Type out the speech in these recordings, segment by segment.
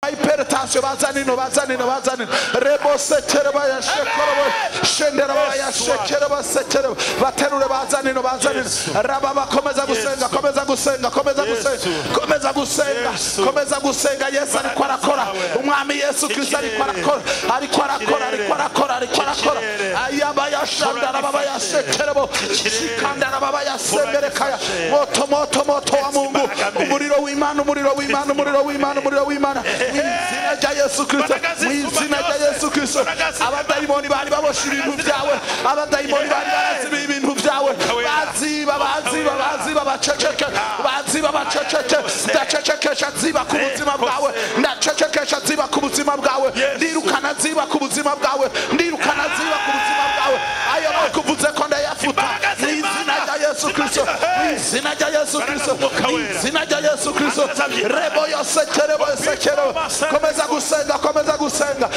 hypertension bazanino rebo setereba ya shekoro shendera ya shekero setereba baterure bazanino raba bakomeza gusenga Yesu ariko arakora umwami Yesu Kristo ariko arakora ayaba ya shandara baba ya seterebo shikandara baba ya semberekaya moto wa Mungu umuriro w'Imana mwizina rya Yesu Kristo abadayimoni bari baboshye ibintu byawe abadayimoni bari barazibiye ibintu byawe baceceke ndacecekesha ziba ku buzima bwawe ndirukana ziba ku buzima bwawe ayo bakuvuze ko ndayafuta mwizina rya Yesu Kristo rebo yose sekero komeza gusenga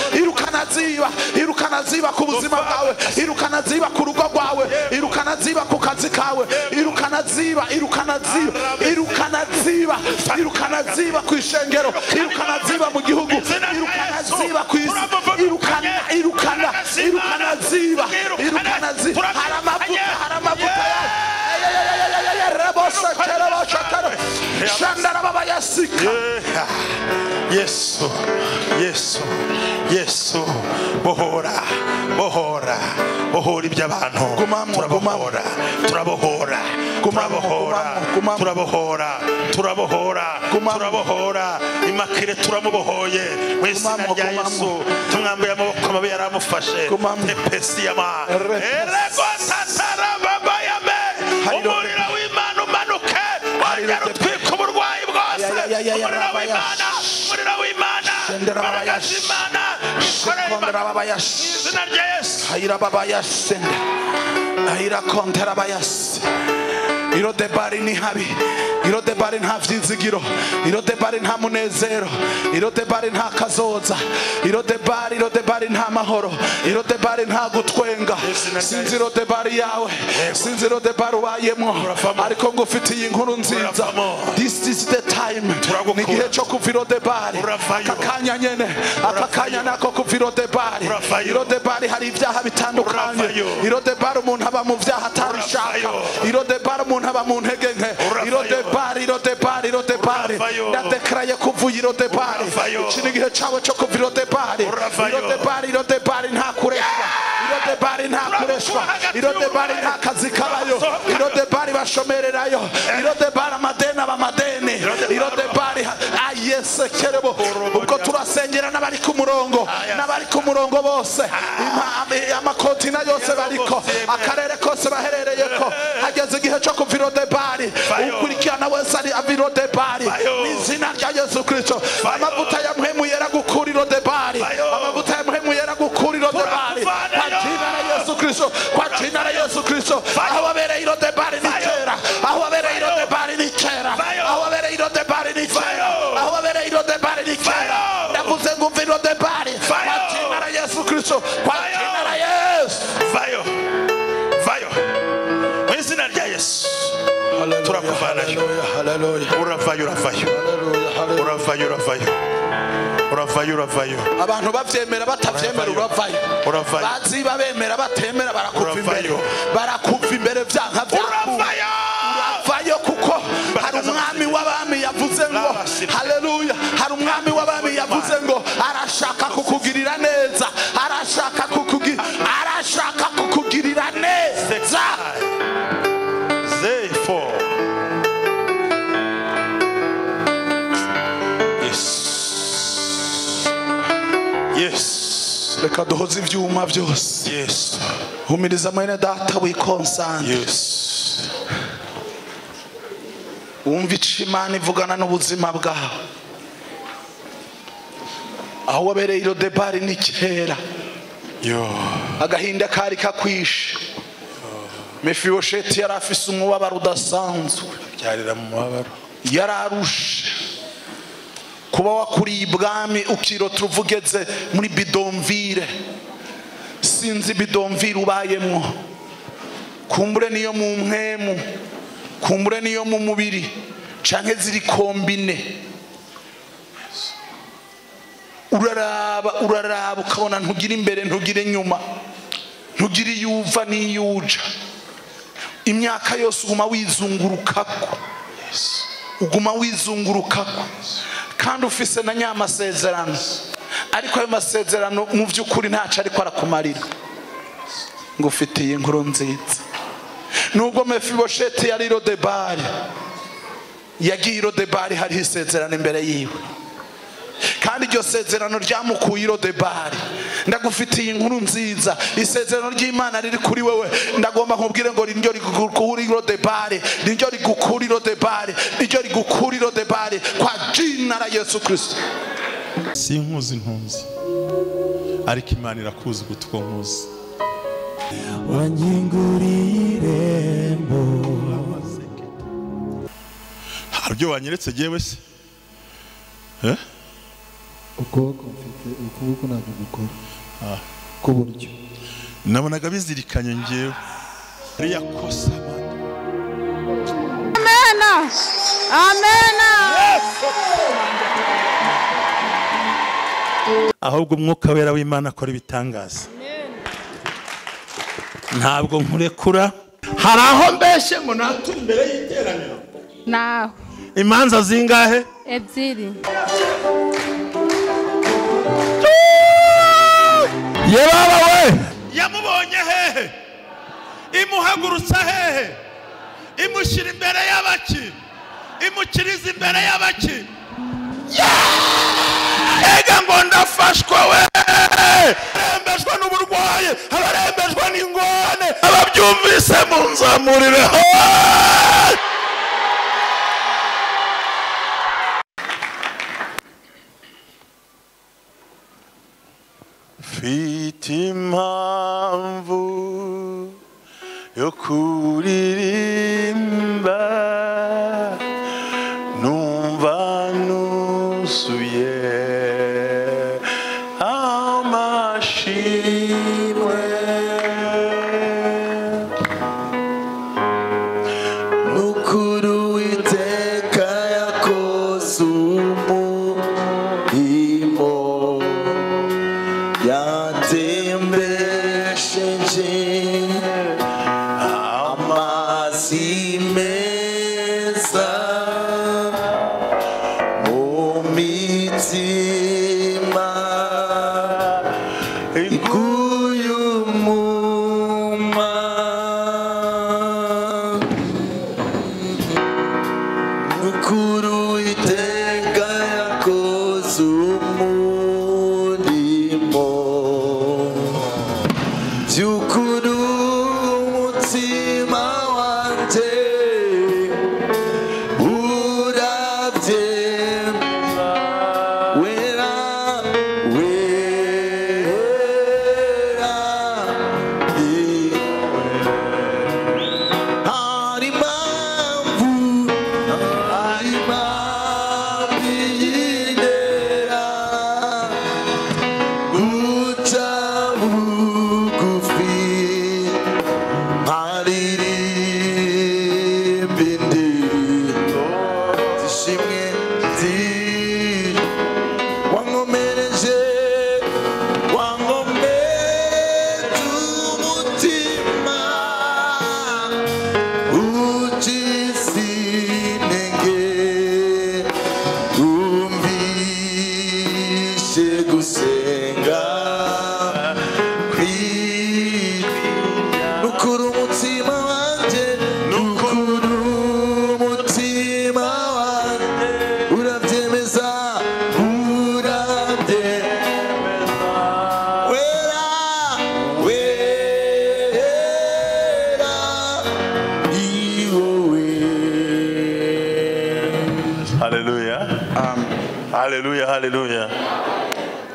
irukana ziba ku buzima bwawe irukana ziba ku rugo rwawe irukana ziba ku kazi kawe irukana ziba ku ishengero irukana ziba mu gihugu irukana ziba ku isi irukana ziba haramavuta shandara baba yasika Yesu bohora iby'abantu turabohora imakire turamubohoye mu izina rya Yesu tumwambuye amaboko mabi yaramufashe tepesi yama erego tatara baba yame umuriro w'Imana umanuke wongera utwika uburwayi bwose umuriro w'Imana izina rya Yesu ahira kontera bayasi irodebari ni habi irodebari nta vyizigiro irodebari nta munezero irodebari nta kazoza irodebari nta mahoro irodebari nta gutwenga sinzi irodebari yawe sinzi irodebari ubayemwo ariko ngo ufitiye inkuru nziza this is the time ni gihe cyo kuva irodebari akakanya nyene akakanya nako kuva irodebari hari ibyaha bitandukanye irodebari umuntu aba mu byaha atabishaka irodebari umuntu aba mu ntege nke irodebari ndadekraye kuvuye irodebari iki ni gihe cyawe cyo kuva irodebari nta kureshwa irodebari nta kazi kabayo irodebari bashomererayo irodebari amadeni irodebari ayesekerebo ubwo turasengera n'abari ku murongo bose amakontina yose bariko akarere kose baherereyeko hageze igihe cyo kuva irodebari ukurikirana wese ari avirodebari n'izina rya Yesu Kristo amavuta ya mpemu yera gukura irodebari kwa jina la Yesu Kristo aho wabereye irodebari nikera ndavuze ngo umva irodebari kwa jina la Yesu Kristo kwa jina la Yesu vayo mu izina rya Yesu turakuvana uravayo abantu bavyemera batavyemera uravayo baziba bemera batemera barakuva imbere vyanka uravayo kuko hari umwami w'abami yavuze ngo haleluya hari umwami w'abami yavuze ngo arashaka kukugirira neza arashaka kukugirira neza Yes. Reka duhoze ivyuma byose. Yes. Humiriza mwene data wikonsante. Yes. Umva Imana ivugana n'ubuzima bwawe. Aho wabereye irodebari ni kera. Agahinda kari kakwishe. Mefibosheti yarafise umubabaro udasanzwe. Byarira mu mubabaro. Yararushe. Kuba wakuriye ibwami ukirota uvugeze muri bidomvire sinzi bidomvire ubayemwo kumbure niyo mu mpemu kumbure niyo mu mubiri canke ziri kombine uraraba ukabona ntugira imbere ntugira inyuma, ntugira iyuva n'iyuja. Imyaka yose uguma wizungurukako, uguma wizungurukako, kandi ufise na nyamasezerano, ariko ayo masezerano mu by'ukuri ntacyo ariko arakumarira. ngo ufitiye inkuru nziza. Nubwo Mefibosheti yari Lodebari, yagiye Lodebari hariho isezerano imbere yiwe, kandi iryo sezerano ryamukuye Lodebari. Ndagufitiye inkuru nziza, isezerano ry'Imana riri kuri wewe. Ndagomba nkubwire ngo niryo rigukuri Lodebari, niryo rigukuri Lodebari, niryo rigukuri Lodebari kwa jina la Yesu Kristo. Sinkuzi ntunzi, ariko Imana irakuzi gutwo nkuzi. Wanyinguriye irembo, haryo wanyeretse jewe se ukuboko mfite, ukuboko ntabwo gukora k'uburyo nabonaga bizirikanye ngewe ariya kosa. Amena, amena. Ahubwo umwuka wera w'Imana akora ibitangaza. Ntabwo nkurekura. Hari aho mbeshye ngo natu imbere y'iteraniro. Naho imanza zingahe? Ebyiri. Ye baba we, yamubonye hehe? Imuhagurutsa hehe? Imushyira imbere y'abaki? Imukiriza imbere y'abaki? Ega ngo ndafashwa we, arembejwe n'uburwayi, abarembejwe n'ingorane, ababyumvise munzamurire. Mfite impamvu yo kuririmba, numva nuzuye amashimwe. n'ukuri Uwiteka yakoze umurimo, yatembesheje amazi meza mu mitima iguye umuma. n'ukuri Uwiteka yakoze umurimo, by'ukuri umutima wanjye urabyemera. Wera, wera, hari impamvu, hari impamvu yintera guca bugufi, nkaririmba indirimbo zishimwe wankomereje, wankomeje umutima, ucize intege, umvishe gusenga n'ukuri umutima wanjye, n'ukuri umutima wanjye urabyemeza, urabyemeza. Wera, wera, ni wowe. Haleluya, haleluya, haleluya.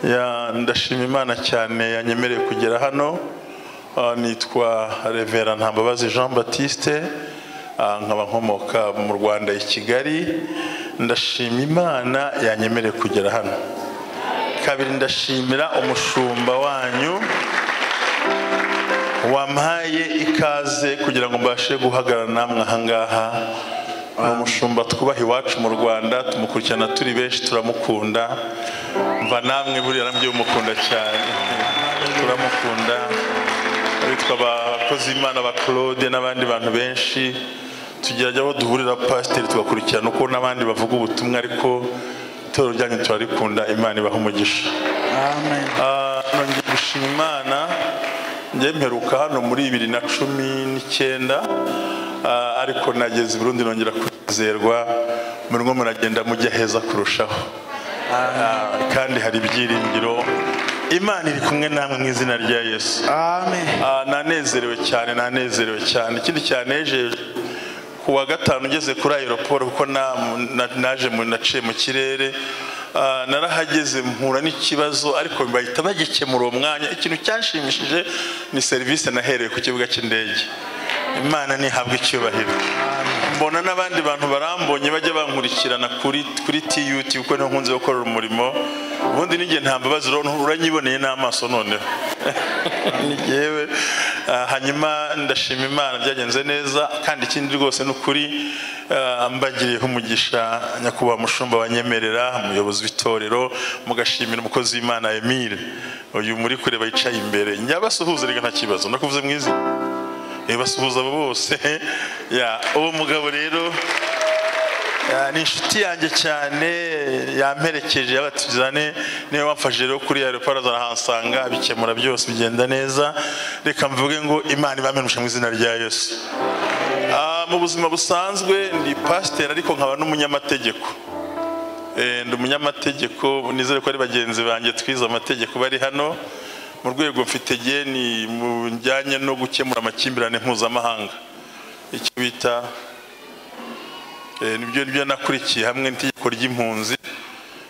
Ya ndashima Imana cyane yanyemereye kugera hano. Nitwa Rev Ntambabazi Jean Baptiste, nkaba nkomoka mu Rwanda i Kigali. Ndashima Imana yanyemereye kugera hano. Kabiri ndashimira umushumba wanyu wampaye ikaze kugira ngo mbashe guhagarara namwe aha ngaha umushumba twubaha iwacu mu Rwanda, tumukurikirana turi benshi, turamukunda. Mva namwe buriya nambye umukunda cyane, turamukunda. Bitwa abakozi Imana ba Claude n'abandi bantu benshi, tugerajya aho duhurira pasiteri tugakurikirana uko n'abandi bavuga ubutumwa, ariko itorero ryanyu turarikunda. Imana ibaha umugisha. Amen. Nongeye gushima Imana, njye mperuka hano muri 2019, ariko nageze i Burundi nongera kwizerwa, murimo muragenda mujya heza kurushaho. Kandi hari ibyiringiro, Imana iri kumwe namwe mu izina rya Yesu. Amen. Nanezerewe cyane. Ikindi cyanejeje, kuwa gatanu ugeze kuri aeroport, kuko naciye mu kirere, narahageze mpura n'ikibazo, ariko bahita bagikemura uwo mwanya. Ikintu cyanshimishije ni serivisi nahereye ku kibuga cy'indege. Imana nihabwa icyubahiro. Mbona n'abandi bantu barambonye bajya bankurikirana kuri TUT, kuko niho nkunze gukorera umurimo. Ubundi n'igihe Ntambabazi uranyiboneye n'amaso noneho. Nigewe hanyuma ndashima Imana, byagenze neza. Kandi ikindi rwose n'ukuri, mbagiriyeho umugisha nyakubahwa mushumba wanyemerera, umuyobozi w'itorero, mugashimira umukozi w'Imana Emile, uyu muri kureba yicaye imbere. Nyabasuhuza rega nta kibazo, ndakuvuze mu izina. Basuhuza bose. Uwo mugabo rero ni inshuti yanjye cyane, yamperekeje yabatuzane, niwe wamfashije rero kuri aeroport arahansanga, bikemura byose bigenda neza. Reka mvuge ngo Imana ibamenyeshe mu izina rya Yesu. Mu buzima busanzwe ndi pasiteri, ariko nkaba n'umunyamategeko. Ndi umunyamategeko, nizere ko ari bagenzi banjye twize amategeko bari hano. Mu rwego mfite geni mu njyanye no gukemura amakimbirane mpuzamahanga, icyo bita nibyo nakurikiye hamwe n'itegeko ry'impunzi.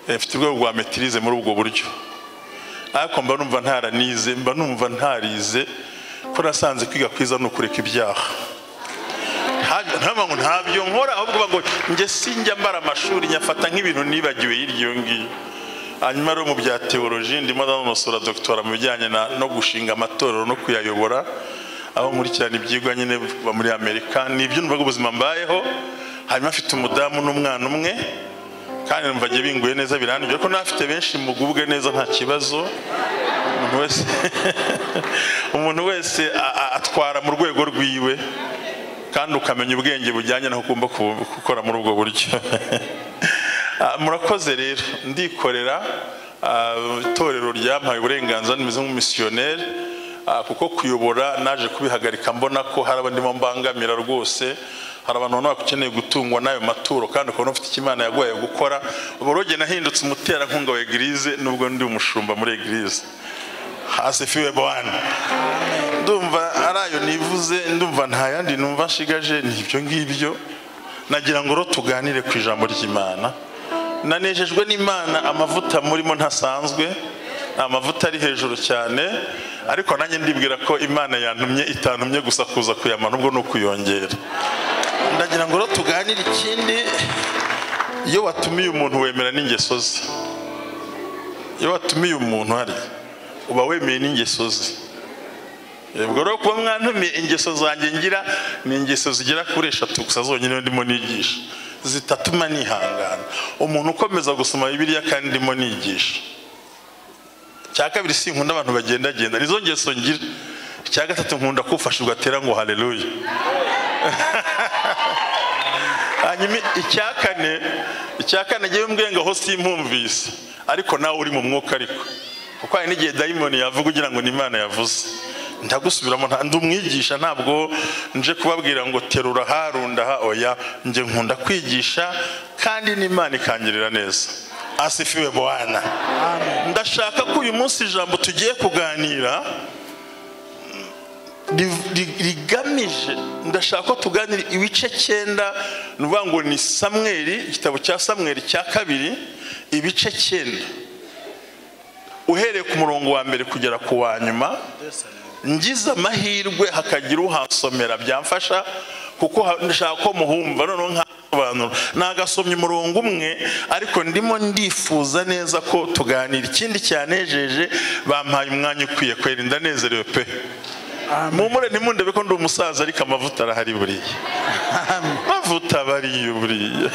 Mfite urwego rwa metirize muri ubwo buryo, ariko mba numva ntaranize, mba numva ntarize, ko nasanze kwiga kwiza no kureka ibyaha. Ntabyo nkora, ahubwo ngo njye sinjya mbara amashuri, nyafata nk'ibintu nibagiwe hirya ngiyo. Hanyuma rero mu bya teoloji ndimo ndanonosora doctora mu bijyanye no gushinga amatorero no kuyayobora, aho nkurikirana ibyigwa nyine kuva muri Amerika. Nibyo numva ubuzima mbayeho. Hanyuma afite umudamu n'umwana umwe, kandi numva agiye binguye neza, biranije ko nafite benshi mugubwe neza, nta kibazo. Umuntu wese atwara mu rwego rwiwe, kandi ukamenya ubwenge bujyanye n'aho ugomba gukora muri ubwo buryo. Murakoze rero, ndikorera. Itorero ryampaye uburenganzira nimeze nk'umusiyoneri, kuko kuyobora naje kubihagarika mbona ko hari abandimo mbangamira rwose. Hari abantu baba bakeneye gutungwa n'ayo maturo, kandi ukabona ufite icyo Imana yaguhaye gukora. Uburoge nahindutse umuterankunga wa eglise, nubwo ndi umushumba muri eglise. Asifiwe Bwana. Ndumva arayo nivuze, ndumva nta yandi numva nshigaje, nibyo ngibyo. Nagira ngo rero tuganire ku ijambo ry'Imana. Nanejejwe n'Imana, amavuta murimo ntasanzwe, amavuta ari hejuru cyane, ariko nanjye ndibwira ko Imana yantumye, itantumye gusa kuza kuyamana, ubwo no kuyongera. Ndagira ngo rero tuganire ikindi. Iyo watumiye umuntu wemera n'ingeso ze. Iyo watumiye umuntu hari uba wemeye n'ingeso ze. Ubwo rero kuba mwantumiye, ingeso zanjye ngira ni ingeso zigera kuri 3 gusa zonyine ndimo nigisha, zitatuma nihangana. Umuntu ukomeza gusoma Bibiliya kandi ndimo nigisha. Cya kabiri, sinkunda abantu bagenda nizo ngeso ngira. Cya gatatu, nkunda kufashijwe atera ngo haleluya. Hanyuma icyakane ngewe mbwenga ho simpumvise, ariko nawe uri mu mwuka, ariko kuko hari n'igihe dayimoni yavuga ugira ngo ni Imana yavuze. Ndagusubiramo, ndi umwigisha, ntabwo nje kubabwira ngo terura harunda ha, oya. Nje nkunda kwigisha, kandi n'Imana ikangirira neza. Asifiwe Bwana. Ndashaka ko uyu munsi ijambo tugiye kuganira rigamije, ndashaka ko tuganira ibice 9, nuvuga ngo ni Samweli, igitabo cya Samweli cya 2, ibice 9, uhereye ku murongo wa mbere kugera ku wa nyuma. Ngize amahirwe hakagira uhansomera byamfasha, kuko ndashaka ko muhumva noneho nk'abantu. Nagasomye umurongo umwe, ariko ndimo ndifuza neza ko tuganira. Ikindi cyanejeje, bampaye umwanya ukwiye, kwera ndanezerewe pe. Mumure ntimundebe ko ndi umusaza, ariko amavuta arahari buriya. ivuta bariye buriya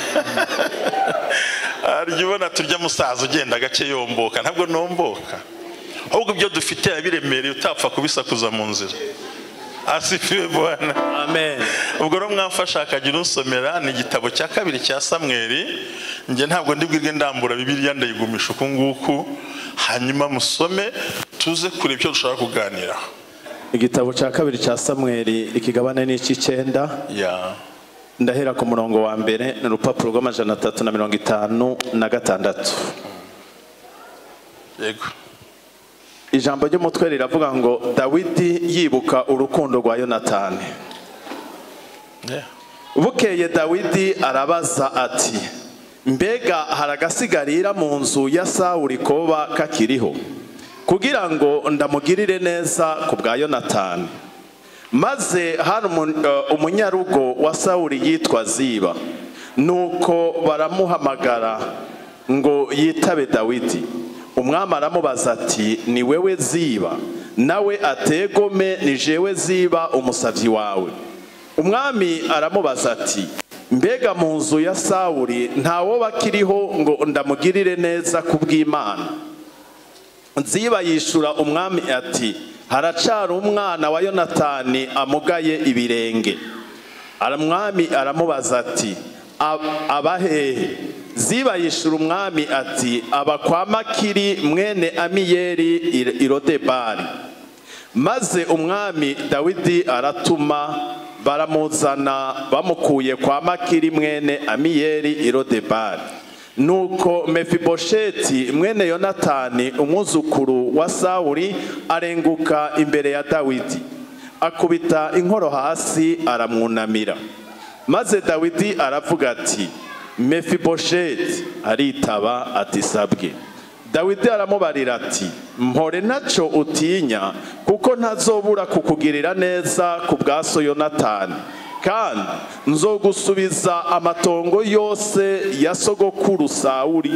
arya ubona turya musaza ugenda gake yomboka ntabwo nomboka ahubwo ibyo dufite yabiremereye utapfa kubisakuza mu nzira asifiwe Bwana amen. ubwo rero mwamfasha akagira unsomera ni igitabo cya 2 cya Samweli nge ntabwo ndibwirwe ndambura Bibiliya ndayigumisha uku nguku hanyuma musome tuze kure ibyo dushaka kuganira. Igitabo cya 2 cya Samweli ikigabane n'iki9 ndahera ku murongo wa mbere n'urupapuro rw'356. Yego. Ijambo ry'umutwe riravuga ngo Dawidi yibuka urukundo rwa Yonatani. Bukeye Dawidi arabaza ati mbega haragasigarira mu nzu ya Sawuli koba kakiriho kugira ngo ndamugirire neza ku bwa Yonatani. Maze hari umunyarugo wa Sawuli yitwa Ziba, nuko baramuhamagara ngo yitabe Dawidi. Umwami aramubaza ati ni wewe Ziba? Nawe ategome ni jewe Ziba umusavyi wawe. Umwami aramubaza ati mbega mu nzu ya Sawuli ntawo bakiriho ngo ndamugirire neza ku bw'Imana? Ziba yishura umwami ati haracara umwana wa Yonatani amugaye ibirenge. Umwami aramubaza ati abahehe? Ziba yishura umwami ati aba kwa Makiri mwene Amiyeli i Lodebari. Maze umwami Dawidi aratuma baramuzana bamukuye kwa Makiri mwene Amiyeli i Lodebari. Nuko Mefibosheti mwene Yonatani umwuzukuru wa Sawuli arenguka imbere ya Dawidi, akubita inkoro hasi aramwunamira. Maze Dawidi aravuga ati Mefibosheti, aritaba ati sabwe. Dawidi aramubarira ati mpore naco utinya, kuko ntazobura kukugirira neza ku bwa so Yonatani, kandi nzogusubiza amatongo yose ya sogokuru Sawuli,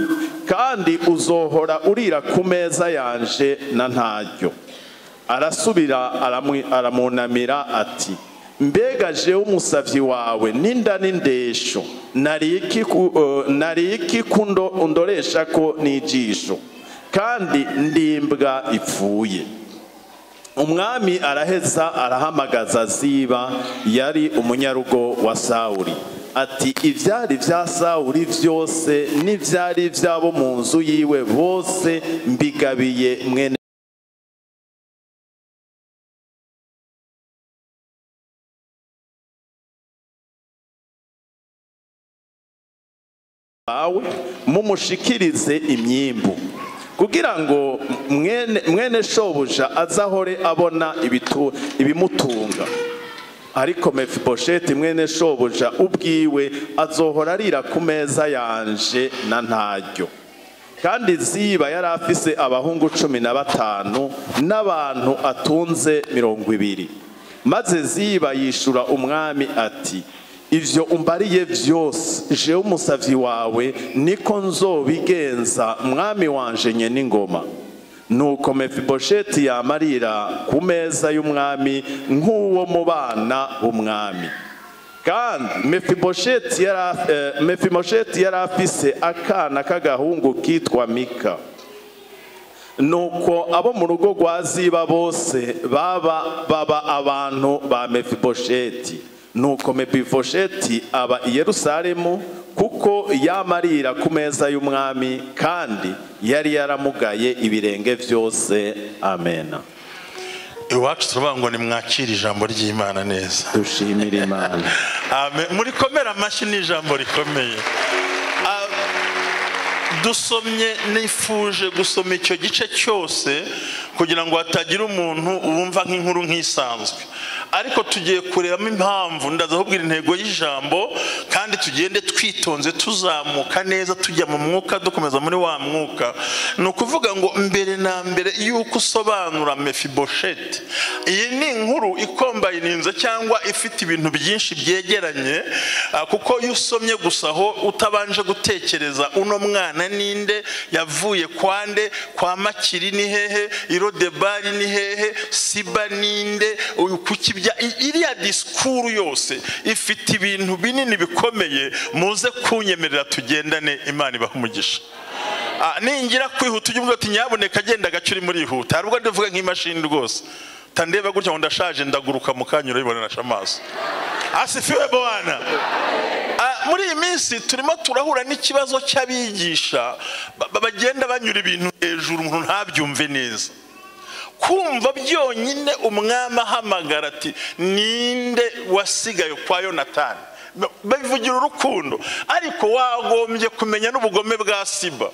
kandi uzohora urira ku meza yanje na ntaryo. Arasubira aramunamira ati mbega jewe umusavyi wawe ninda n'indesho nari iki kundoresha ko n'ijisho, kandi ndimbwa ipfuye. Umwami araheza arahamagaza Ziba yari umunyarugo wa Sawuli ati ivyari vya Sawuli vyose n'ivyari vyabo mu nzu yiwe bose mbigabiye mwene bawe mumushikirize imyimbu, kugira ngo mwene shobuja azahore abona ibimutunga. Ariko Mefibosheti mwene shobuja ubwiwe azohora arira ku meza yanje na ntaryo. Kandi Ziba yari afise abahungu 15 n'abantu atunze 20. Maze Ziba yishura umwami ati ivyo umbariye vyose jewe umusavyi wawe niko nzobigenza mwami wanje nye n'ingoma. Nuko Mefibosheti yamarira ku meza y'umwami nk'uwo mu bana b'umwami. Kandi Mefibosheti yari afise akana k'agahungu kitwa Mika. Nuko abo mu rugo rwa Ziba bose baba abantu ba Mefibosheti. Nuko Mefibosheti aba i Yerusalemu, kuko yamarira ku meza y'umwami, kandi yari yaramugaye ibirenge vyose. Amen. Iwacu turavuga ngo nimwakire ijambo ry'Imana neza. Dushimire Imana. Amen. Muri komera amashyi n'ijambo rikomeye. Dusomye nifuje gusoma icyo gice cyose kugira ngo hatagira umuntu wumva nk'inkuru nk'isanzwe, ariko tugiye kurebamo impamvu ndazahubwira intego y'ijambo, kandi tugende twitonze tuzamuka neza tujya mu mwuka dukomeza muri wa mwuka. Ni ukuvuga ngo mbere na mbere yuko usobanura Mefibosheti, iyi ni inkuru ikombayininze cyangwa ifite ibintu byinshi byegeranye, kuko iyo usomye gusa aho utabanje gutekereza uno mwana ninde, yavuye kwande, kwa Makiri ni hehe, i Lodebari ni hehe, Siba ninde, kuki iriya disikuru yose ifite ibintu binini bikomeye, muze kunyemerera tugendane, Imana ibaha umugisha. Ningira kwihuta ujye uvuga ati nyaboneka genda gacuri muri yihuta, harubwo ndavuga nk'imashini rwose, tandeba gutya ngo ndashaje ndaguruka mukanyura ibonera amaso. Asifiwe Bwana. Muri iyi minsi turimo turahura n'ikibazo cy'abigisha bagenda banyura ibintu hejuru umuntu ntabyumve neza. Kumva byonyine umwami ahamagara ati ninde wasigaye kwa Yonatani, babivugira urukundo, ariko wagombye kumenya n'ubugome bwa Siba.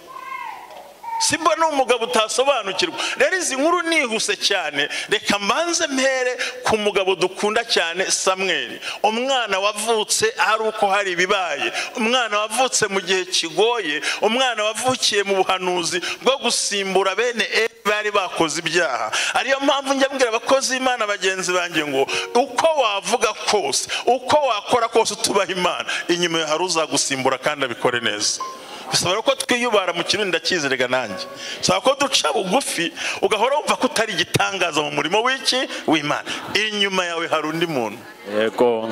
Siba ni umugabo utasobanukirwa. Rero izi nkuru nihuse cyane, reka mbanze mpere ku mugabo dukunda cyane, Samweli. Umwana wavutse ari uko hari ibibaye, umwana wavutse mu gihe kigoye, umwana wavukiye mu buhanuzi bwo gusimbura bene bari bakoze ibyaha. Ariyo mpamvu njya mbwira abakozi Imana bagenzi banjye ngo uko wavuga kose, uko wakora kose tubaha Imana, inyuma ya hari uzagusimbura kandi abikore neza. Bisaba ko twiyubara mu kintu ndakizerega nanjye. Bisaba ko duca bugufi ugahora wumva ko utari igitangaza mu murimo w'Imana. Inyuma yawe hari undi muntu. Yego.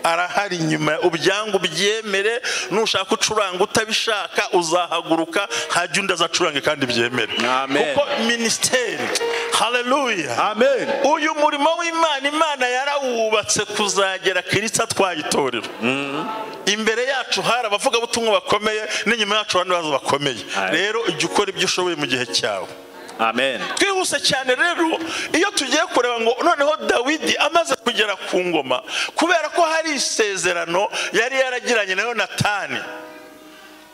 Arahari inyuma, ubyangu byemere, nushaka ucuranga utabishaka uzahaguruka, hajya undi azacurange kandi byemere. Kuko ministeri, haleluya, amen, uyu murimo w'Imana, Imana yarawubatse kuzagera Kristo twayitorera. Imbere yacu hari abavuga butumwa bakomeye, n'inyuma yacu abantu bazo bakomeye. Rero ujye ukora ibyo ushoboye mu gihe cyawe. Amen. Twihuse cyane rero iyo tugiye kureba ngo noneho Dawidi amaze kugera ku ngoma, kubera ko hari isezerano yari yaragiranye na Yonatani.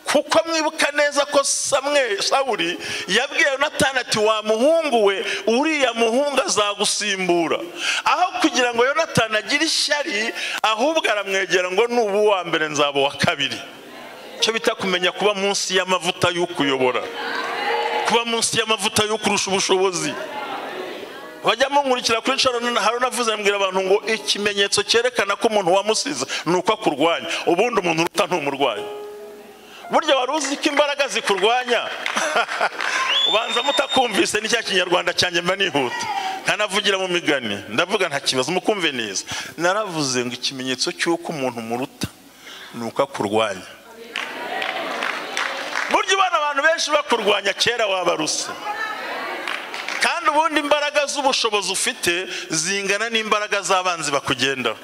Kuko mwibuka neza ko Sawuli yabwiye Yonatani ati wa muhungu we, uriya muhungu azagusimbura. Aho kugira ngo Yonatani agire ishyari, ahubwo aramwegera ngo nubu wa mbere nzaba wa kabiri. Cyo bita kumenya kuba munsi y'amavuta y'ukuyobora, kuba munsi y'amavuta yo kurusha ubushobozi. Bajyamo nkurikira kuri Sharon, hari navuze mbwira abantu ngo ikimenyetso cyerekana ko umuntu wamusize nuko akurwanya, ubundi umuntu uruta ntumurwanya. Burya wari uzi ko imbaraga zikurwanya ubanza mutakumvise n'icya kinyarwanda cyanjye mba nihuta nkanavugira mu migani, ndavuga nta kibazo mukumve neza. Naravuze ngo ikimenyetso cy'uko umuntu muruta nuko akurwanya. Burya ubana abantu benshi bakurwanya kera wabaruse, kandi ubundi imbaraga z'ubushobozi ufite zingana n'imbaraga z'abanzi bakugendaho.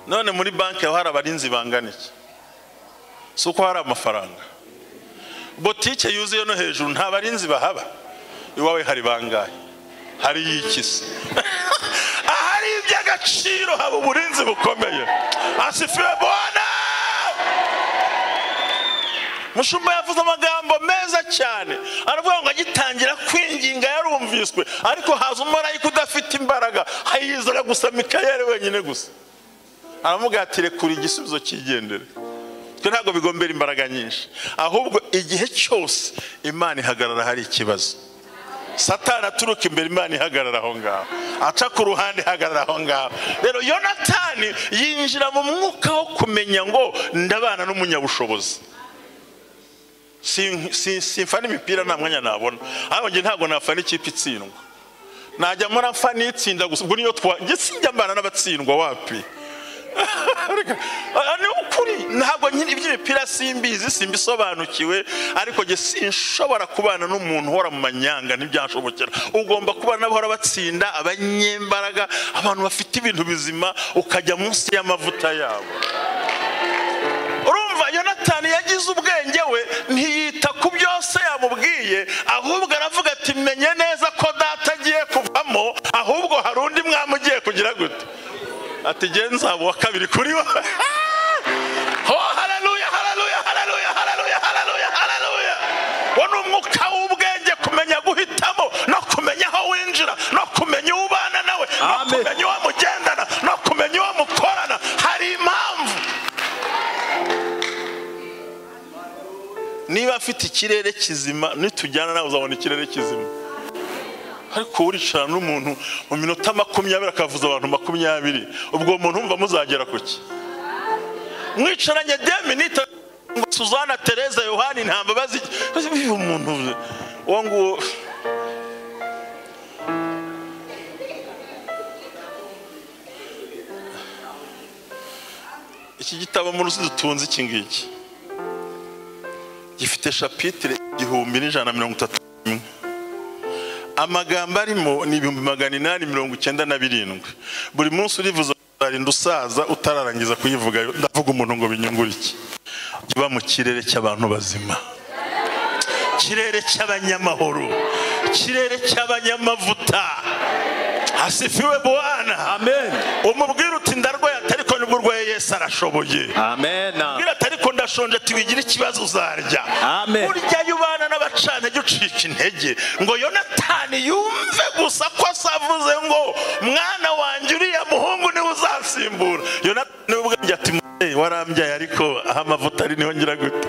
None muri banki hari abarinzi bangana iki? Si uko hari amafaranga. Botike yuzuye no hejuru nta barinzi bahaba. Iwawe hari bangahe? Hari y'ikisi. Ahari iby'agaciro haba uburinzi bukomeye. Asifiwe Bwana. Mushumba yavuze amagambo meza cyane, aravuga ngo agitangira kwinginga yarumviswe, ariko haza umumarayika udafite imbaraga, hayizera gusa Mikayeli wenyine gusa. Aramubwira ati rekura igisubizo kigendere. Twe ntabwo bigombera imbaraga nyinshi, ahubwo igihe cyose Imana ihagarara hari ikibazo. Satani aturuka imbere, Imana ihagarara aho ngaho, aca ku ruhande ihagarara aho ngaho. Rero Yonatani yinjira mu mwuka wo kumenya ngo ndabana n'umunyabushobozi. Simfana imipira nta mwanya nabona, ahubwo njye ntabwo nafana ikipe itsindwa. Najya muri afana itsinda gusa, ubwo niyo njye mbana n'abatsindwa wapi. Ni ukuri ntabwo nyine iby'imipira simbizi, simbisobanukiwe, ariko njye sinshobora kubana n'umuntu uhora mu manyanga, ntibyanshobokera. Ugomba kubana n'abahora batsinda, abanyembaraga, abantu bafite ibintu bizima, ukajya munsi y'amavuta yabo. Urumva Yonatani yagize ubwenge we, ntiyita ku byose yamubwiye, ahubwo aravuga ati menye neza ko data agiye kuvamo, ahubwo hari undi mwami ugiye kugira gute, ati genza wa kabiri kuri we. Oh haleluya haleluya haleluya haleluya haleluya haleluya. Wowe umwuka w'ubwenge, kumenya guhitamo no kumenya aho winjira no kumenya ubana nawe, no kumenya uwo mugendana no kumenya uwo mukorana. Hari impamvu niba afite ikirere kizima, nitujyana nawe uzabona ikirere kizima. Ariko uricara n'umuntu mu minota 20 akavuza abantu 20, ubwo umuntu umva muzagera kuki? Mwicaranye 10 minutes ngo Suzana, Teresa, Yohani, Ntambabazi, umuntu wangu iki gitabo mu ruzi dutunze iki ngiki gifite chapitre 1131. Amagambo arimo ni 1897. Buri munsi urivuza utarinda usaza utararangiza kuyivuga. Ndavuga umuntu ngo binyungura iki? Kiba mu kirere cy'abantu bazima, kirere cy'abanyamahoro, kirere cy'abanyamavuta. Asifiwe Bwana. Amen. Umubwira uti ndarwaye atariko nibwo urwaye Yesu arashoboye. Amen. Ubwira atariko ndashonje tiwigira ikibazo uzarya. Amen. Urya yubana n'abacane gucika intege ngo Yonatani yumve gusa ko asavuze ngo mwana wanjye uriya muhungu ni uzasimbura. Yonatani ubwanjye ati warambyaye ariko aha amavuta ari niho ngira gute.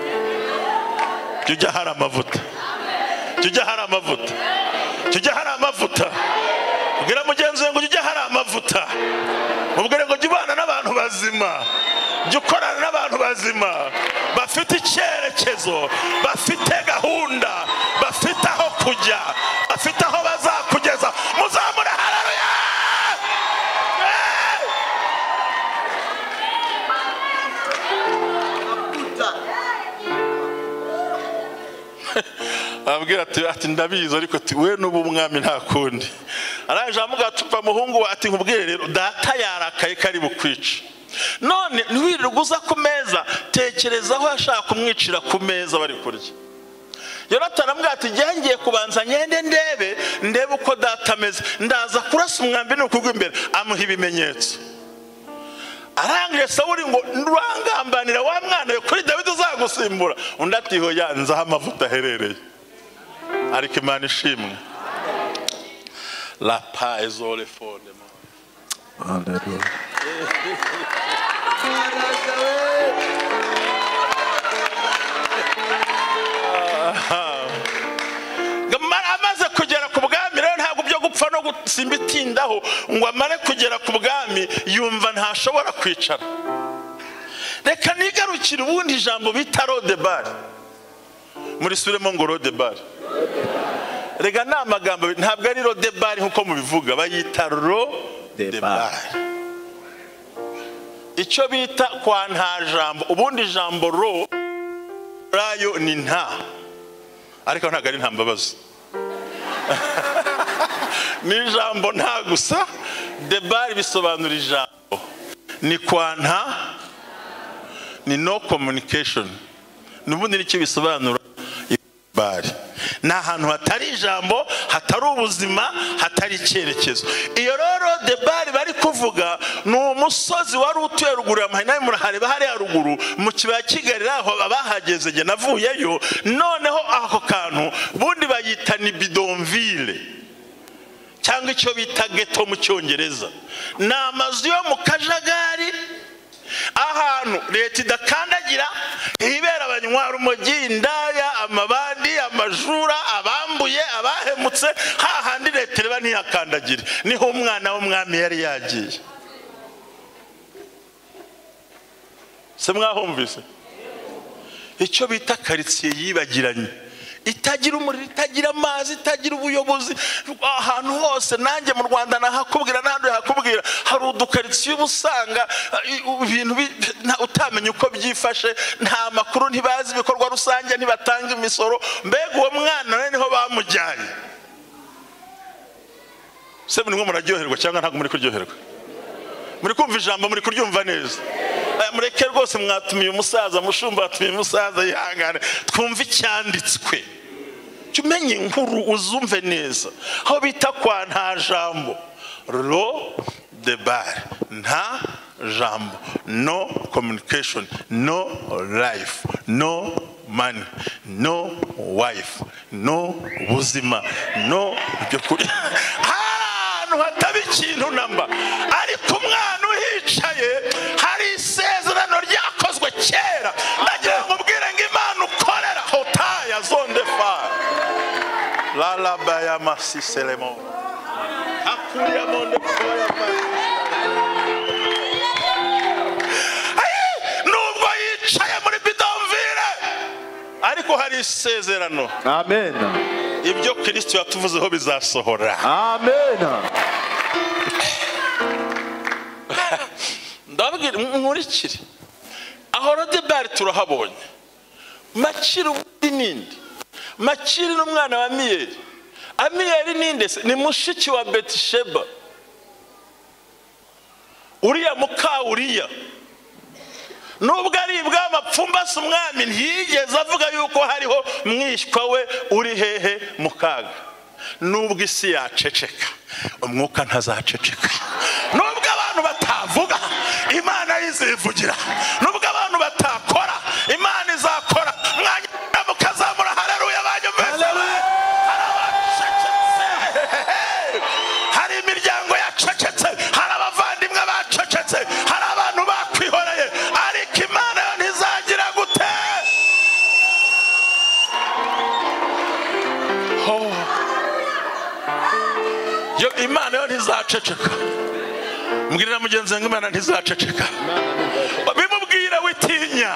Tujya hari amavuta. Tujya hari amavuta. Tujya hari amavuta. Ubwira mugenzi ngo ujye hari amavuta. Ubwire ngo jibana n'abantu bazima. Jya ukorana n'abantu bazima bafite icyerekezo, bafite gahunda, bafite aho kujya, bafite aho bazakugeza. Muzamure haleluya. Abwira ati ndabizi ariko we n'ubu umwami nta kundi. Araje amuga tuva muhungu ati nkubwire rero data yarakaye kari bukwica. None ntiwirirwe uza ku meza, tekereza aho yashaka kumwicira ku meza bari kurya. Yonatani amubwira ati ngiye kubanza ngende ndebe uko data ameze, ndaza kurasa umwambi n'ukugwa imbere. Amuha ibimenyetso. Arangije Sawuli ngo ndurangambanira wa mwana we kuri Dawidi uzagusimbura. Undi ati hoya nzaho amavuta aherereye. Ariko Imana ishimwe. La paix aux les fonds. Hallelujah. Amaze kugera ku bwami rero ntabwo byo gupfa no gusimba itindaho ngo amare kugera ku bwami yumva ntashobora kwicara. Reka nigarukire ubundi ijambo bita rodebari. Muri suremo ngo rodebari. Rega ni amagambo ntabwo ari rodebari nkuko mubivuga, bayita rodebari. Icyo bita kwa ntajambo, ubundi ijambo ro rayo ni nta, ariko ntabwo ari ntambabazi. Ni ijambo nta gusa. Debari bisobanura ijambo ni kwa nta, ni no communication. Nubundi nicyo bisobanura debari. Ni ahantu hatari ijambo, hatari ubuzima, hatari icyerekezo. Iyo rero debari bari kuvuga ni umusozi wari utuye ruguru ya Mahina murahareba hari haruguru mu kibaya Kigali aho abahageze nge navuyeyo. Noneho ako kantu bundi bayita ni bidonville cyangwa icyo bita ghetto mu Cyongereza. Ni amazu yo mu kajagari ahantu leta idakandagira, ibera abanywa umogi, indaya, amabandi, amajura, abambuye, abahemutse, hahandi leta reba ntiyakandagire. Niho umwana w'umwami yari yagiye. Se mwahumvise icyo bita quartier yibagiranye, itagira umuriro, itagira amazi, itagira ubuyobozi. Ahantu hose nanjye mu Rwanda nahakubwira nandi hakubwira hari udukaritsiye ubusanga ibintu utamenya uko byifashe, nta makuru, ntibazi ibikorwa rusange, ntibatanga imisoro. Mbega uwo mwana niho bamujyanye. Se mwe muraryoherwa cyangwa ntabwo muri kuryoherwa? Muri kumva ijambo, muri kuryumva neza? Mureke rwose mwatumiye umusaza, mushumba watumiye umusaza yihangane twumve icyanditswe. Tumenye inkuru uzumve neza. Aho bita kwa ntajambo, ro debari, nta jambo, no communication, no life, no money, no wife, no buzima, no byo kuri. Ahantu hataba ikintu namba, ariko umwana uhicaye hari isezerano ryakozwe kera. Ndagira ngo ubwire ngo Imana ukorera hotaya zonde fa la la baya masiselemo akuya monde koya ma. Nubwo yicaye muri bidonville ariko hari isezerano. Amen. Ibyo Kristo yatuvuzeho bizasohora. Amen. Ndabwira nkurikire ahora debari turahabonye. Makiri ubundi ninde? Makiri n'umwana wa Miyeri. Amiyeri ninde se? Ni mushiki wa Betisheba. Uriya muka Uriya. Nubwo ari bw'amapfumbase umwami ntiyigeze avuga yuko hariho mwishwa we uri hehe mu kaga. Nubwo isi yaceceka, umwuka ntazaceceka. Nubwo abantu batavuga, Imana izivugira. Nubwo abantu batakora, Imana izakora. Mwanya mukazamura haleluya banyumvise. Hari imiryango yacecetse, hari abavandimwe bacecetse, hari abantu bakwihoreye, ariko Imana yo ntizagira gute. Yo Imana yo ntizaceceka. Mbwirira mugenzi wanjye Imana ntizaceceka. Bimubwira witinya.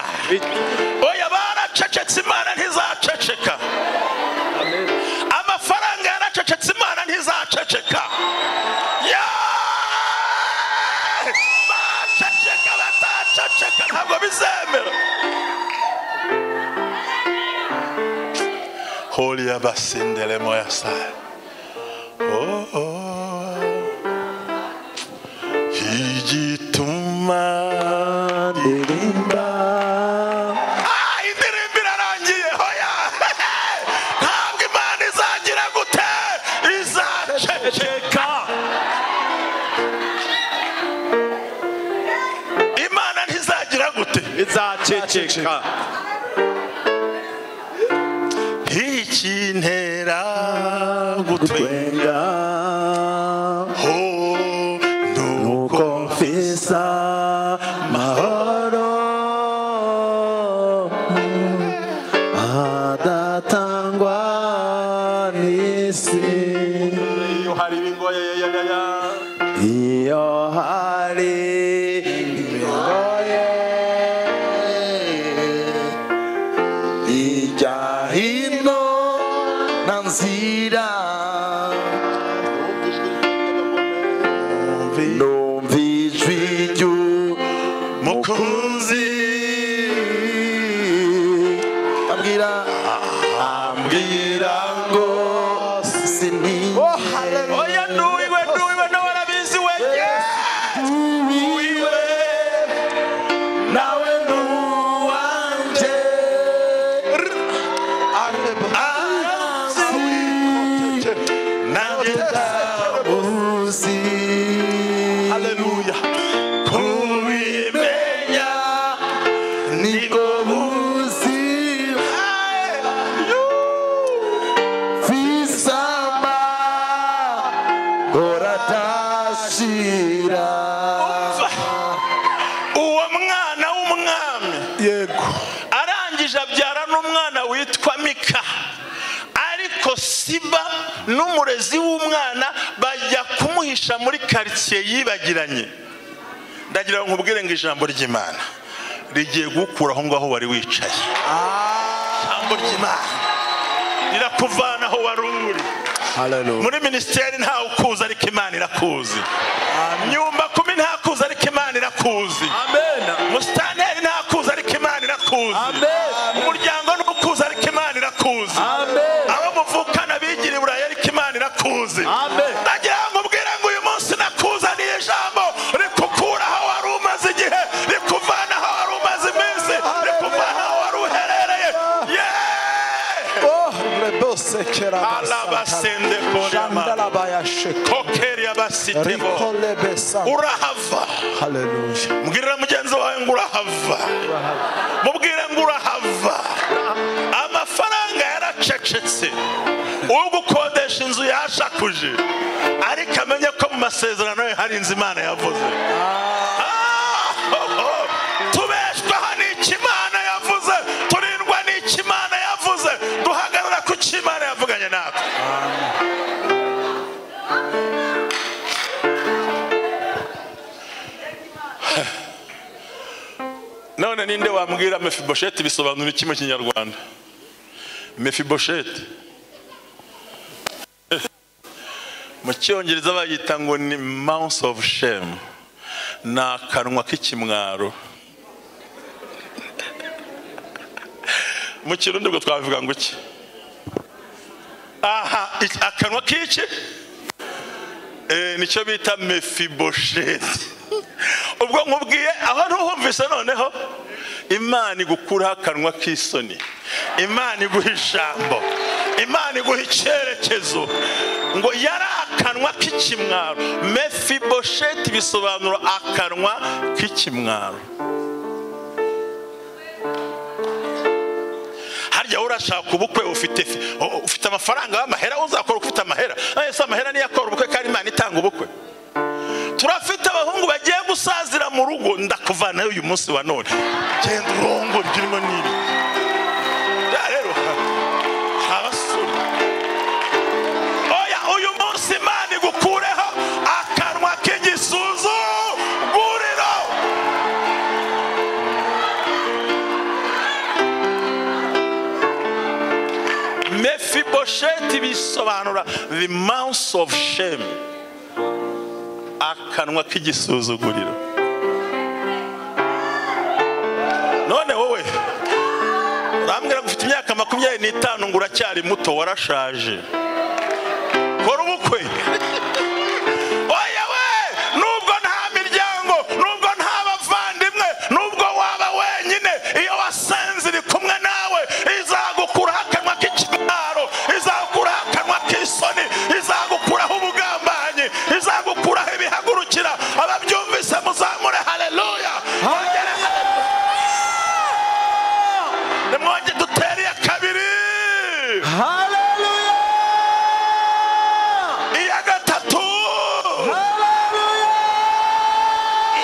Oya baracecetse, Imana ntizaceceka. Amafaranga yaracecetse, Imana ntizaceceka. Baceceka bataceceka ntabwo bizemera. Holy abasindele moya sa. Igituma ndirimba. Indirimbo irarangiye. Hoya ntabwo Imana izagira gute, izaceceka. Imana ntizagira gute, izaceceka. Ikintera gutwenga nuko mfisa mahoro adatangwa n'isi. Iyo hari ibingoye iyo hari ibingoye ijya hino na nzira numva ijwi ry'umukunzi ambwira ngo sintinye. oya nduwiwe nawe arabizi we. Nduwiwe nawe nduwanje nanjye ndamuzi. Haleluya. Kubimenya nibwo buzima visama horadashira. uwo mwana w'umwami Yego. arangije abyara n'umwana witwa Mika, ariko Siba n'umurezi w'umwana bajya kumuhisha muri quartier yibagiranye. Ndagira ngo nkubwire ngo ijambo ry'Imana rigiye gukura aho ngaho wari wicaye. Ijambo ry'Imana rirakuvana aho wari uri. Hallelujah. Muri ministeri nta ukuza ariko Imana irakuzi. Nyumba kumi nta kuza ariko Imana irakuzi. Amen. Mustaneri nta kuza ariko Imana irakuzi. Amen. Umuryango ntukuza ariko Imana irakuzi. Amen. Abo muvukana bigira i Burayi ariko Imana irakuzi. Amen. Ndagira ngo ubwire ngo uyu munsi nakuzaniye ijambo rikukura aho wari umaze igihe, rikuvana aho wari umaze iminsi, rikuvana aho wari uherereye. Oh, rebose kera Alabasende korama. Kokeri abasitebo. Urahava. Hallelujah. Mbwirira mugenzi wawe ngo urahava. Mubwire ngo urahava. Amafaranga yaracecetse. Ugukodesha inzu yashakuje, ariko amenye ko mu masezerano ye hari inzu Imana yavuze. Tubeshwaho n'icyo Imana yavuze, turindwa n'icyo Imana yavuze, duhagarara ku cyo Imana yavuganye natwe. None ninde wambwira Mefibosheti bisobanura iki mu Kinyarwanda? Mefibosheti mu Cyongereza bayita ngo ni mouth of shame, ni akanwa k'ikimwaro. mu kirundi bwo twavuga ngo iki? Aha, akanwa k'iki? Nicyo bita Mefibosheti. Ubwo nkubwiye aho ntuhumvise noneho Imana igukuraho akanwa k'isoni, Imana iguha ijambo, Imana iguha icyerekezo, ngo yari akanwa k'ikimwaro. Mefibosheti bisobanura akanwa k'ikimwaro. Harya urashaka ubukwe ufite amafaranga y'amahera, uzakora ufite amahera. Ese amahera niyo akora ubukwe kandi Imana itanga ubukwe? Turafite abahungu bagiye gusazira mu rugo, ndakuvanayo uyu munsi wa none, genda urongo ryirimo niri. Rero habasuri, oya uyu munsi Imana igukureho akanwa k'igisuzuguriro. Mefibosheti bisobanura the mouth of shame, akanwa k'igisuzuguriro. None wowe urambwira ufite imyaka 25 ngo uracyari muto, warashaje, kora ubukwe. Oya we, nubwo nta miryango, nubwo nta bavandimwe, nubwo waba wenyine, iyo wasenze iri kumwe nawe izagukuraho akanwa k'ikimwaro, izagukuraho akanwa k'isoni, izagukuraho ubugambanyi, izagukuraho ibihagurukira. Ababyumvise muzamure haleluya. Nimwonge dutere iya kabiri, haleluya. iya gatatu, Haleluya.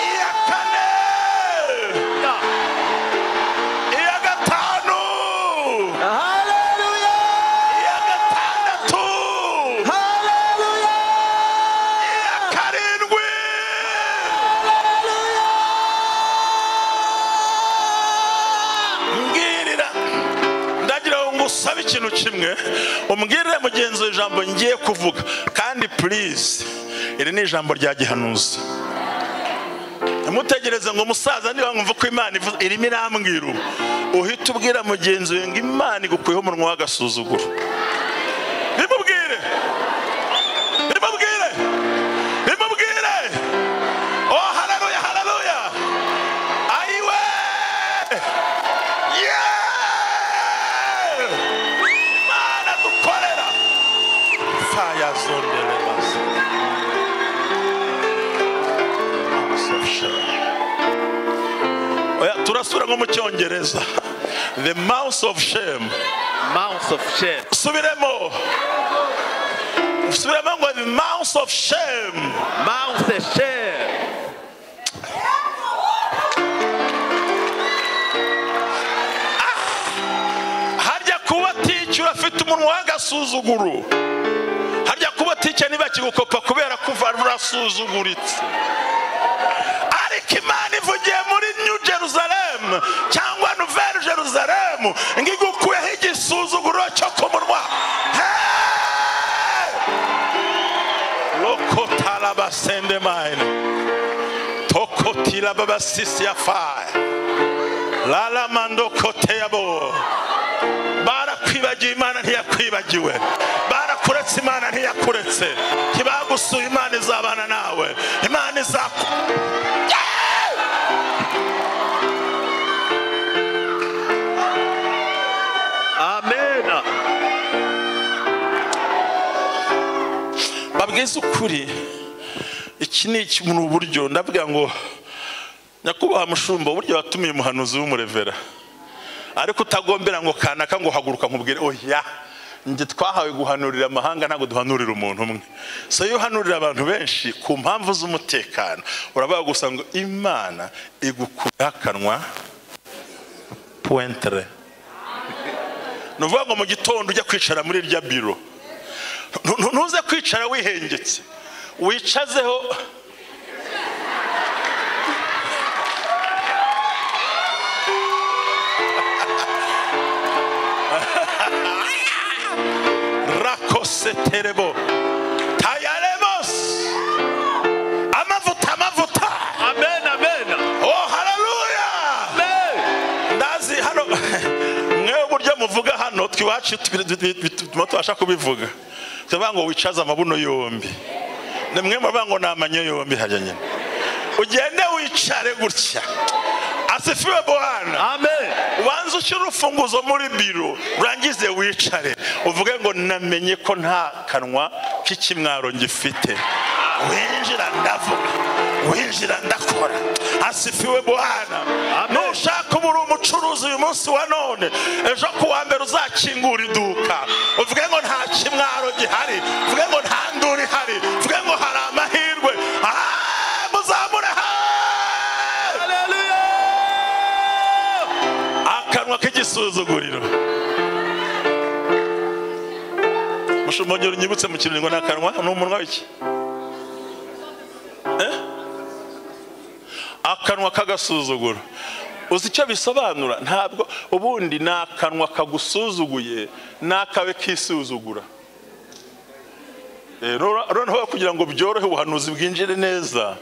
iya kane, iya gatanu, Haleluya. iya gatandatu, Haleluya. iya karindwi. Mbwirira, ndagira ngo ngusabe ikintu kimwe, umbwirire mugenzi wawe ijambo ngiye kuvuga, kandi please, iri ni ijambo rya gihanuzi. Ntimutegereze ngo umusaza niba mwumva ko Imana ivuze, irimo irambwira ubu. Uhita ubwira mugenzi wawe ngo Imana igukuyeho umunwa w'agasuzuguro. Bimubwire, bimubwire, bimubwire. Oh haleluya, haleluya. Ayiwe, yeah, Imana dukorera. Fire zondele basi. Oya, turasubira nko mu Cyongereza. The mouth of shame. Mouth of shame. Subiremo. Subiremo ngo the mouth of shame. Mouth of shame. Harya kuba ticyo afite umunwa w'agasuzuguro. Harya kuba ticyo niba kigukopa kubera kuva rurasuzuguritse. Ariko Imana ivugiye muri New Jerusalem cyangwa Nouvelle Jerusalem ngo igukuyeho igisuzuguro cyo ku munwa. Lokotala basende mine, tokotila babasisi ya fire, lala mando koteyabo. Barakwibagiwe, Imana ntiyakwibagiwe. Barakuretse, Imana ntiyakuretse. Ntibagusuye, Imana izabana nawe. Imana izaku. Amen. Babwiza ukuri, iki ni mu buryo ndavuga ngo nyakubahwa mushumba, uburyo watumiye umuhanuzi w'umurevera, ariko utagombera ngo kanaka ngo haguruka nkubwire. Oya, nge twahawe guhanurira amahanga, ntabwo duhanurira umuntu umwe. So iyo uhanurira abantu benshi ku mpamvu z'umutekano, uravuga gusa ngo Imana igukuraho akanwa pointre. Nuvuga ngo mu gitondo ujya kwicara muri irya biro, ntuze kwicara wihengetse, wicazeho rakoseterebo tayaremos amavuta, amavuta. Amen, amen. Oh haleluya. Ndazi hano mwe uburyo hano twiwacu bituma tubasha kubivuga. Tuvuga ngo wicaza amabuno yombi. Namwe muvuga ngo namanyo yombi hajya nyine. Ugende wicare gutya. Asifiwe Bwana. Amen. Ubanze ushyira urufunguzo muri biro, urangize wicare. Uvuge ngo namenye ko nta kanwa k'ikimwaro ngifite. Winjira ndavuga. Winjira ndakora. Asifiwe Bwana. Nushaka ubura umucuruzi uyu munsi wa none, ejo kuwa mbere uzakingura iduka. Uvuge ngo nta kimwaro gihari. Uvuge ngo nta nduru ihari. Uvuge ngo hari amahirwe. Muzamure akanwa k'igisuzuguriro. Mushumongero unyibutse mu kirungo n'akanwa n'umunwa w'iki? Akanwa kagasuzuguro. Uzi icyo bisobanura? Ntabwo ubundi n'akanwa kagusuzuguye n'akawe kisuzugura. Noneho kugira ngo byorohe ubuhanuzi bwinjire neza,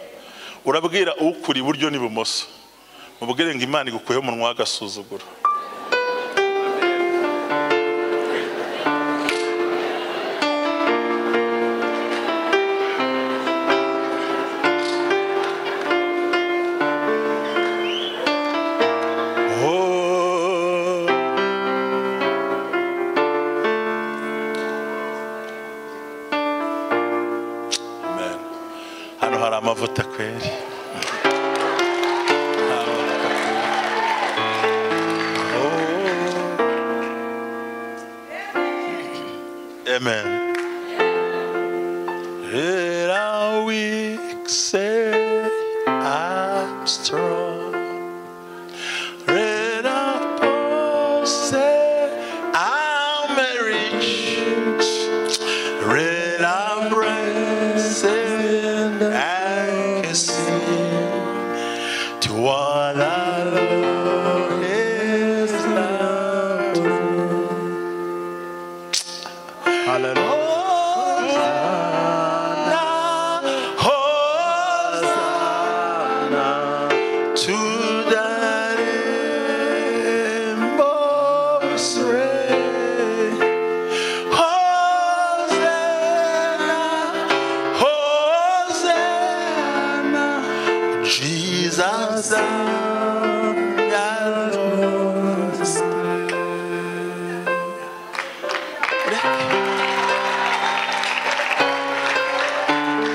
urabwira ukuri iburyo n'ibumoso. Mubwire ngo Imana igukuye umunwa w'agasuzuguro. Hano hari amavuta kweri. Amen. Let our weak say I'm strong. Let our poor say I'm rich. Let our brave say I can sing to what I love is not. Hallelujah.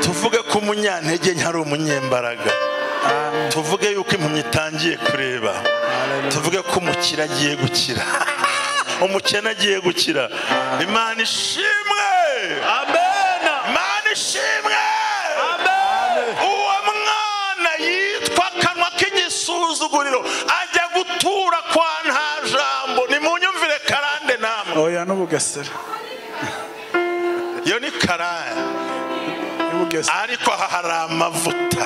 Tuvuge ko umunyantege ntari umunyembaraga. Tuvuge yuko impumyi itangiye kureba. Tuvuge ko umukira agiye gukira. Umukene agiye gukira. Imana ishimwe. Amen. Imana ishimwe. Amen. Uwo mwana yitwa kanwa k'igisuzuguriro ajya gutura kwa ntajambo. Nimunyumvire karande namwe. Oya n'ubugesera. Yo ni karande. Ariko aha hari amavuta.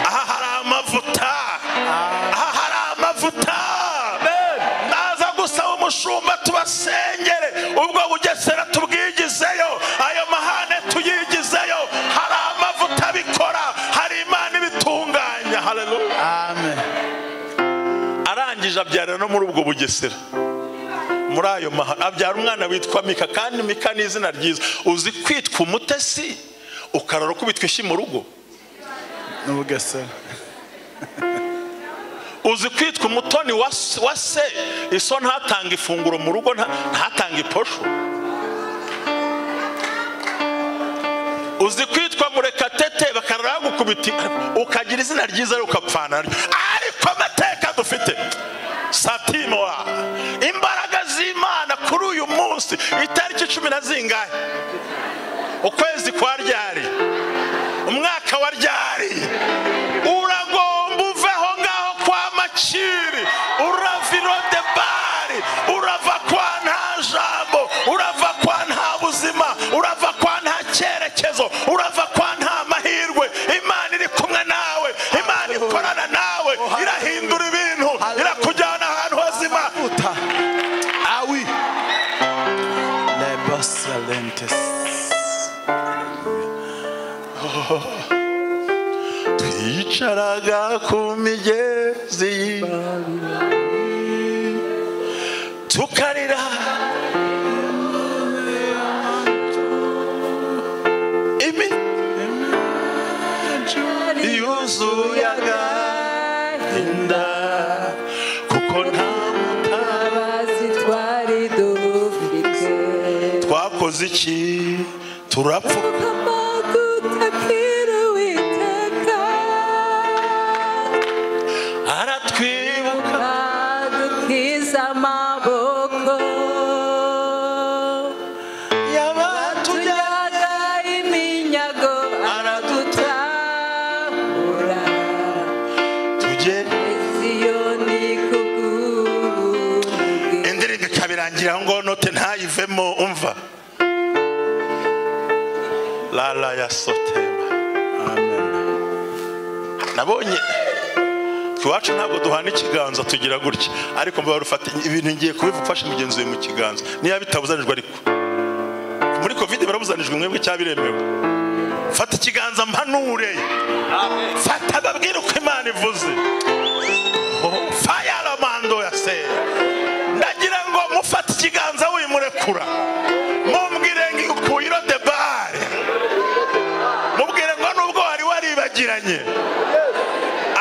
Aha hari amavuta. Aha hari amavuta. Naza gusaba umushumba tubasengere. Ubwo bugesera tubwigizeyo. Ayo mahane tuyigizeyo. Hari amavuta bikora. Hari Imana ibitunganya. Haleluya. Amen. Arangije abyarira no muri ubwo bugesera. Muri ayo mahane abyara umwana witwa Mika, kandi Mika ni izina ryiza. Uzi kwitwa umutesi ukarara kubitwa ishyi mu rugo n'ubugesera. Uzi kwitwa umutoni wa se, iso ntatanga ifunguro mu rugo, ntatanga iposho. Uzi kwitwa Murekatete bakarara gukubita ukagira izina ryiza ukapfana. Ariko amateka dufite satimoa imbaraga z'Imana kuri uyu munsi itariki 10 zingahe ukwezi kwa ryari umwaka wa ryari uragomba uveho ngaho kwa Makiri uraviro de bari urava kwa ntajambo urava kwa nta buzima urava kwa nta cyerekezo urava kwa nta mahirwe. Imana iri kumwe nawe. Imana ikorana nawe. Irahindura ibintu. Irakujyana ahantu hazima. Awi lebasalentes. Twicaraga ku migezi amarira yuzuye agahinda kuko nta mutabazi twari dufite twakoze iki turapfuka gutakira Uwiteka aratwibuka adukiza amaboko yabatujyaga iminyago aradutabura Siyoni kubw'ubuntu indirimbo ikabirangira aho ngo note ntayivemo umva lala ya sotema amen. Nabonye iwacu ntabwo duhana ikiganza tugira gutya ariko mba barufata ibintu ngiye kubifasha mugenzi we mu kiganza niyo bitabuzanijwe ariko muri covid barabuzanijwe mwebwe cyabiremewe fata ikiganza mpanure fata babwire uko Imana ivuze fire ramando ya se ndagira ngo mufate ikiganza wimurekura mumbwire ngo ukuyiro de bare mubwire ngo nubwo wari waribagiranye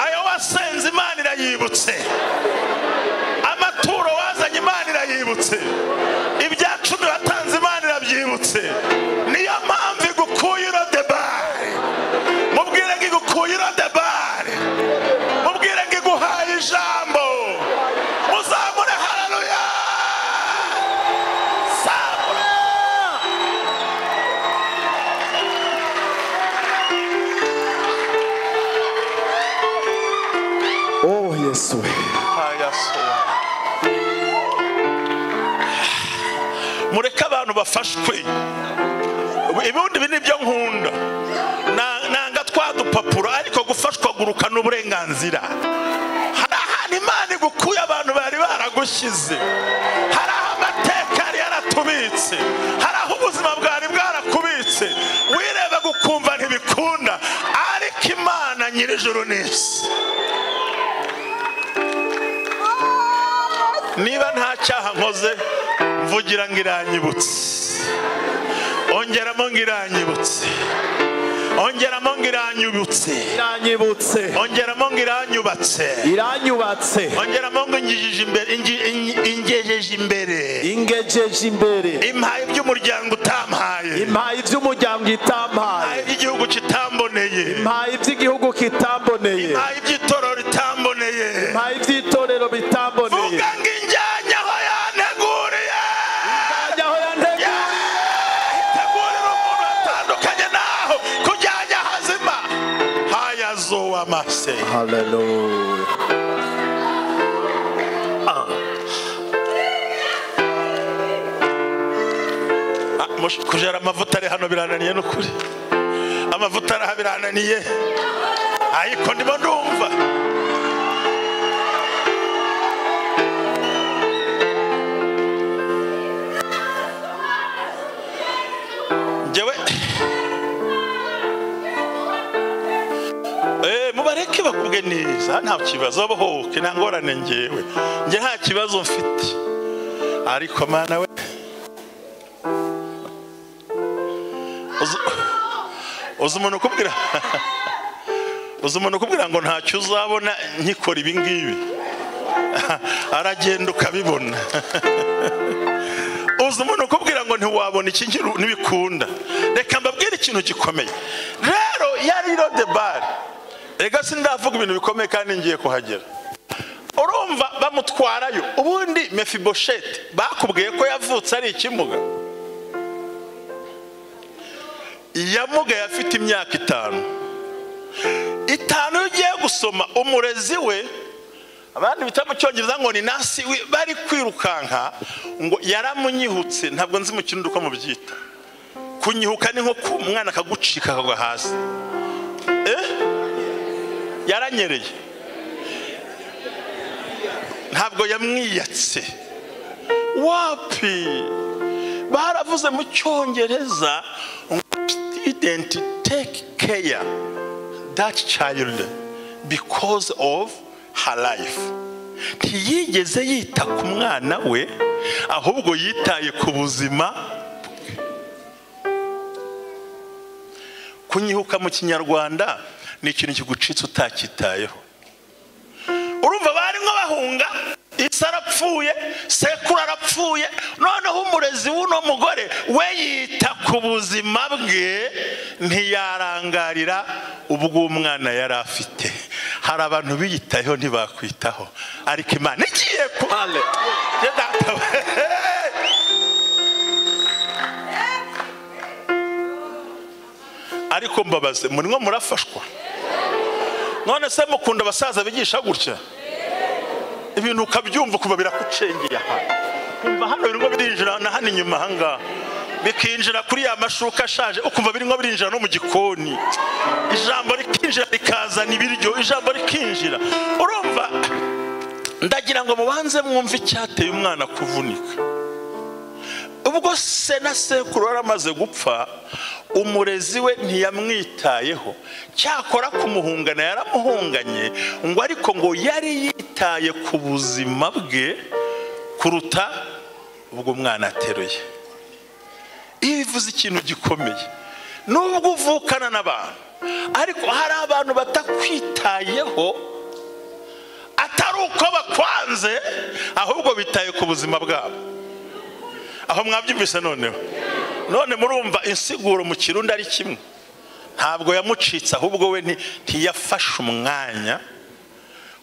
ayo wasenze Imana irayibutse amaturo wazanye Imana irayibutse ibya 10 watanze Imana irabyibutse niyo mpamvu igukuyiro de bare mubwire ngo igukuyiro de bare mubwire ngo iguhaye ijambo muzamure haleluya sabura Oh Yesu mureke abantu bafashwe ibibundi bini byo nkunda nanga twadupapuro ariko gufashwa gurukana uburenganzira hari ahantu Imana igukuye abantu bari baragushyize hari aho amateka yari yaratubitse hari aho ubuzima bwari bwarakubitse wireba gukumva ntibikunda ariko Imana nyir'ijuru n'isi niba nta cyaha nkoze mvugira ngo iranyibutse ongeramo ngo iranyibutse ongeramo ngo iranyibutse ongeramo ngo iranyubatse ongeramo ngo ingejeje imbere impaye iby'umuryango utampaye impaye iby'umuryango itampaye impaye iby'igihugu kitamboneye impaye iby'igihugu kitamboneye impaye iby'itorero ritamboneye impaye iby'itorero bitamboneye vuga ngo injyanye aho yanteguriye itegurira umuntu atandukanye naho kujyanye hazima hayazowa mase haleluya kujera amavuta ari hano birananiye n'ukuri amavuta araha birananiye ariko ndimo ndumva njyewe mubareke bakubwe neza nta kibazo bahoke nta ngorane njyewe njye nta kibazo mfite ariko Mana we uzi umuntu ukubwira ngo ntacyo uzabona nkikora ibi ngibi aragenda ukabibona uzi umuntu ukubwira ngo ntiwabona iki ntibikunda reka mbabwire ikintu gikomeye rero yari de bare rega sindavuga ibintu bikomeye kandi ngiye kuhagera urumva bamutwarayo ubundi Mefibosheti bakubwiye ko yavutse ari ikimuga yamugaye afite imyaka 5 ugiye gusoma umurezi we abandi bita mu cyongereza ngo ni nasi bari kwirukanka ngo yaramunyihutse ntabwo nzi mu kintu uko mubyita kunyihuka ni nko umwana akagucika akagwa hasi yaranyereye ntabwo yamwiyatse wapi baravuze mu cyongereza didn't take care that child because of her life ntiyigeze yita ku mwana we ahubwo yitaye ku buzima. Kunyihuka mu Kinyarwanda ni ikintu kigucitse utakitayeho. Urumva barimo bahunga, isi arapfuye, sekuru arapfuye, noneho umurezi w'uno mugore we yita ku buzima bwe, ntiyarangarira ubwo umwana yari afite. Hari abantu biyitayeho ntibakwitaho, ariko Imana igiye ku ariko mbabaze, murimo murafashwa? None se mukunda abasaza bigisha gutya ibintu ukabyumva kuba birakucengeye aha, kumva hano birimo birinjira na hano inyuma hanga, bikinjira kuri ya mashuka ashaje, ukumva birimo birinjira no mu gikoni, ijambo rikinjira rikazana ibiryo, ijambo rikinjira. Urumva, ndagira ngo mubanze mwumve icyateye umwana kuvunika. Ubwo se na sekuru yaramaze gupfa, umurezi we ntiyamwitayeho, cyakora kumuhungana yaramuhunganye, ngo ariko ngo yari yitaye ku buzima bwe kuruta ubwo umwana ateruye. Iyo bivuze ikintu gikomeye, nubwo uvukana n'abantu, ariko hari abantu batakwitayeho, atari uko bakwanze, ahubwo bitaye ku buzima bwabo. Aho mwabyumvise noneho? None murumva insiguro mu Kirundi ari kimwe. Ntabwo yamucitse, ahubwo we ntiyafashe umwanya,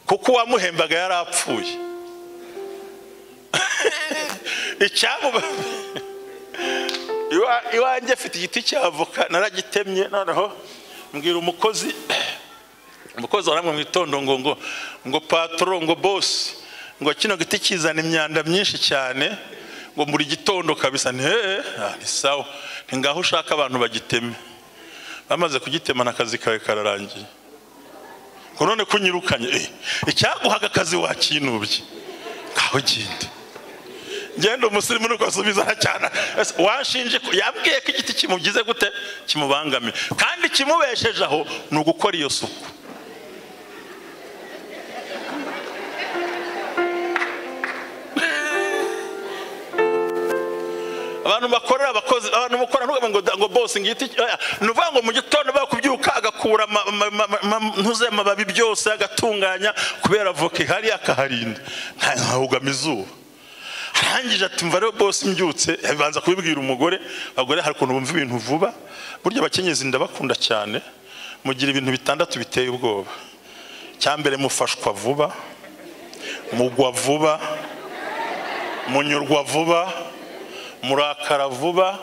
kuko uwamuhembaga yarapfuye. Icyamuba iwanjye afite igiti cy'avoka, naragitemye, noneho mbwira umukozi waramwe mu itondo ngo patron, ngo boss, ngo kino giti kizana imyanda myinshi cyane, ngo muri gitondo kabisa. Ni sawa, ngaho ushaka abantu bagiteme. Bamaze kugitema n'akazi kawe kararangiye. Ngo none kunyirukanye, icyaguhaga akazi wakinubye, ngaho gende. Ngenda umusirimu nuko asubiza cyane, washinje ko yabwiye ko igiti kimugize gute, kimubangamiye, kandi kimubesheje aho ni ugukora iyo suku. Abantu bakorera abakozi, abantu mukora ngo boss ngiti, nuvuga ngo mu gitondo bakubyuka agakura ntuze amababi byose agatunganya, kubera avoka ihari akaharinda ntahugama izuba. Arangije ati mva rero boss mbyutse, bibanza kubibwira umugore. Abagore hari ukuntu bumva ibintu vuba, burya abakenyezi ndabakunda cyane, mugira ibintu bitandatu biteye ubwoba. Cyambere mufashwa vuba, mugwa vuba, munyurwa vuba, murakara vuba.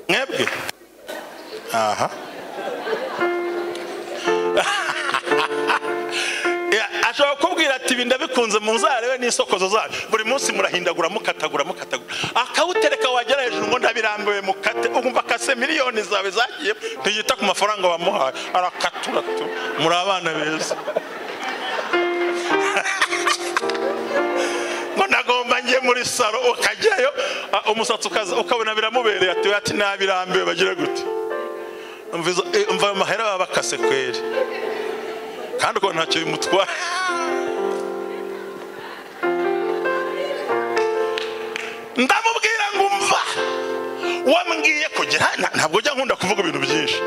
Mwebwe aha ashobora kubwira ati ibi ndabikunze, muzarebe n'isokozo zayo, buri munsi murahindagura mukatagura. Akawutereka wagera hejuru ngo ndabirambiwe mukate, ugumva kase miliyoni zawe zagiye, ntiyita ku mafaranga wamuhaye, arakatura tu. Muri abana beza. Ngo nagomba ngiye muri salo, ukajyayo umusatsi ukaza ukabona biramubereye, ati nabirambiwe, bagira gute? Umva amahera baba bakase kweri, kandi uko ntacyo bimutwara. Ndamubwira ngo umva, wambwiye kugira, ntabwo ujya nkunda kuvuga ibintu byinshi,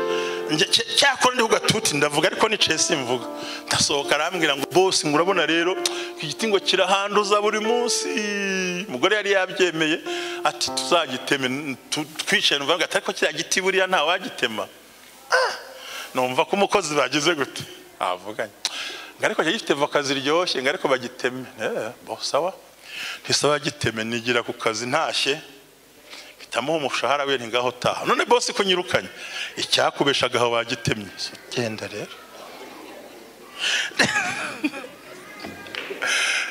cyakora ndi kugatuti ndavuga, ariko nicaye simvuga. Ndasohoka arambwira ngo boss, ngurabona rero igiti ngo kirahanduza buri munsi. Umugore yari yabyemeye, ati tuzagiteme, twicaye. Numva ati ariko kiriya giti buriya nta wagitema. Numva ko umukozi bagize gute, avuganye ariko gifite voka ziryoshye, ariko bagiteme. Sawa, ntisaba giteme, nigira ku kazi ntashye, bitamuha umushahara we, ngaho taha. None boss ko nyirukanye, icyakubeshaga aho wagitemye, genda rero.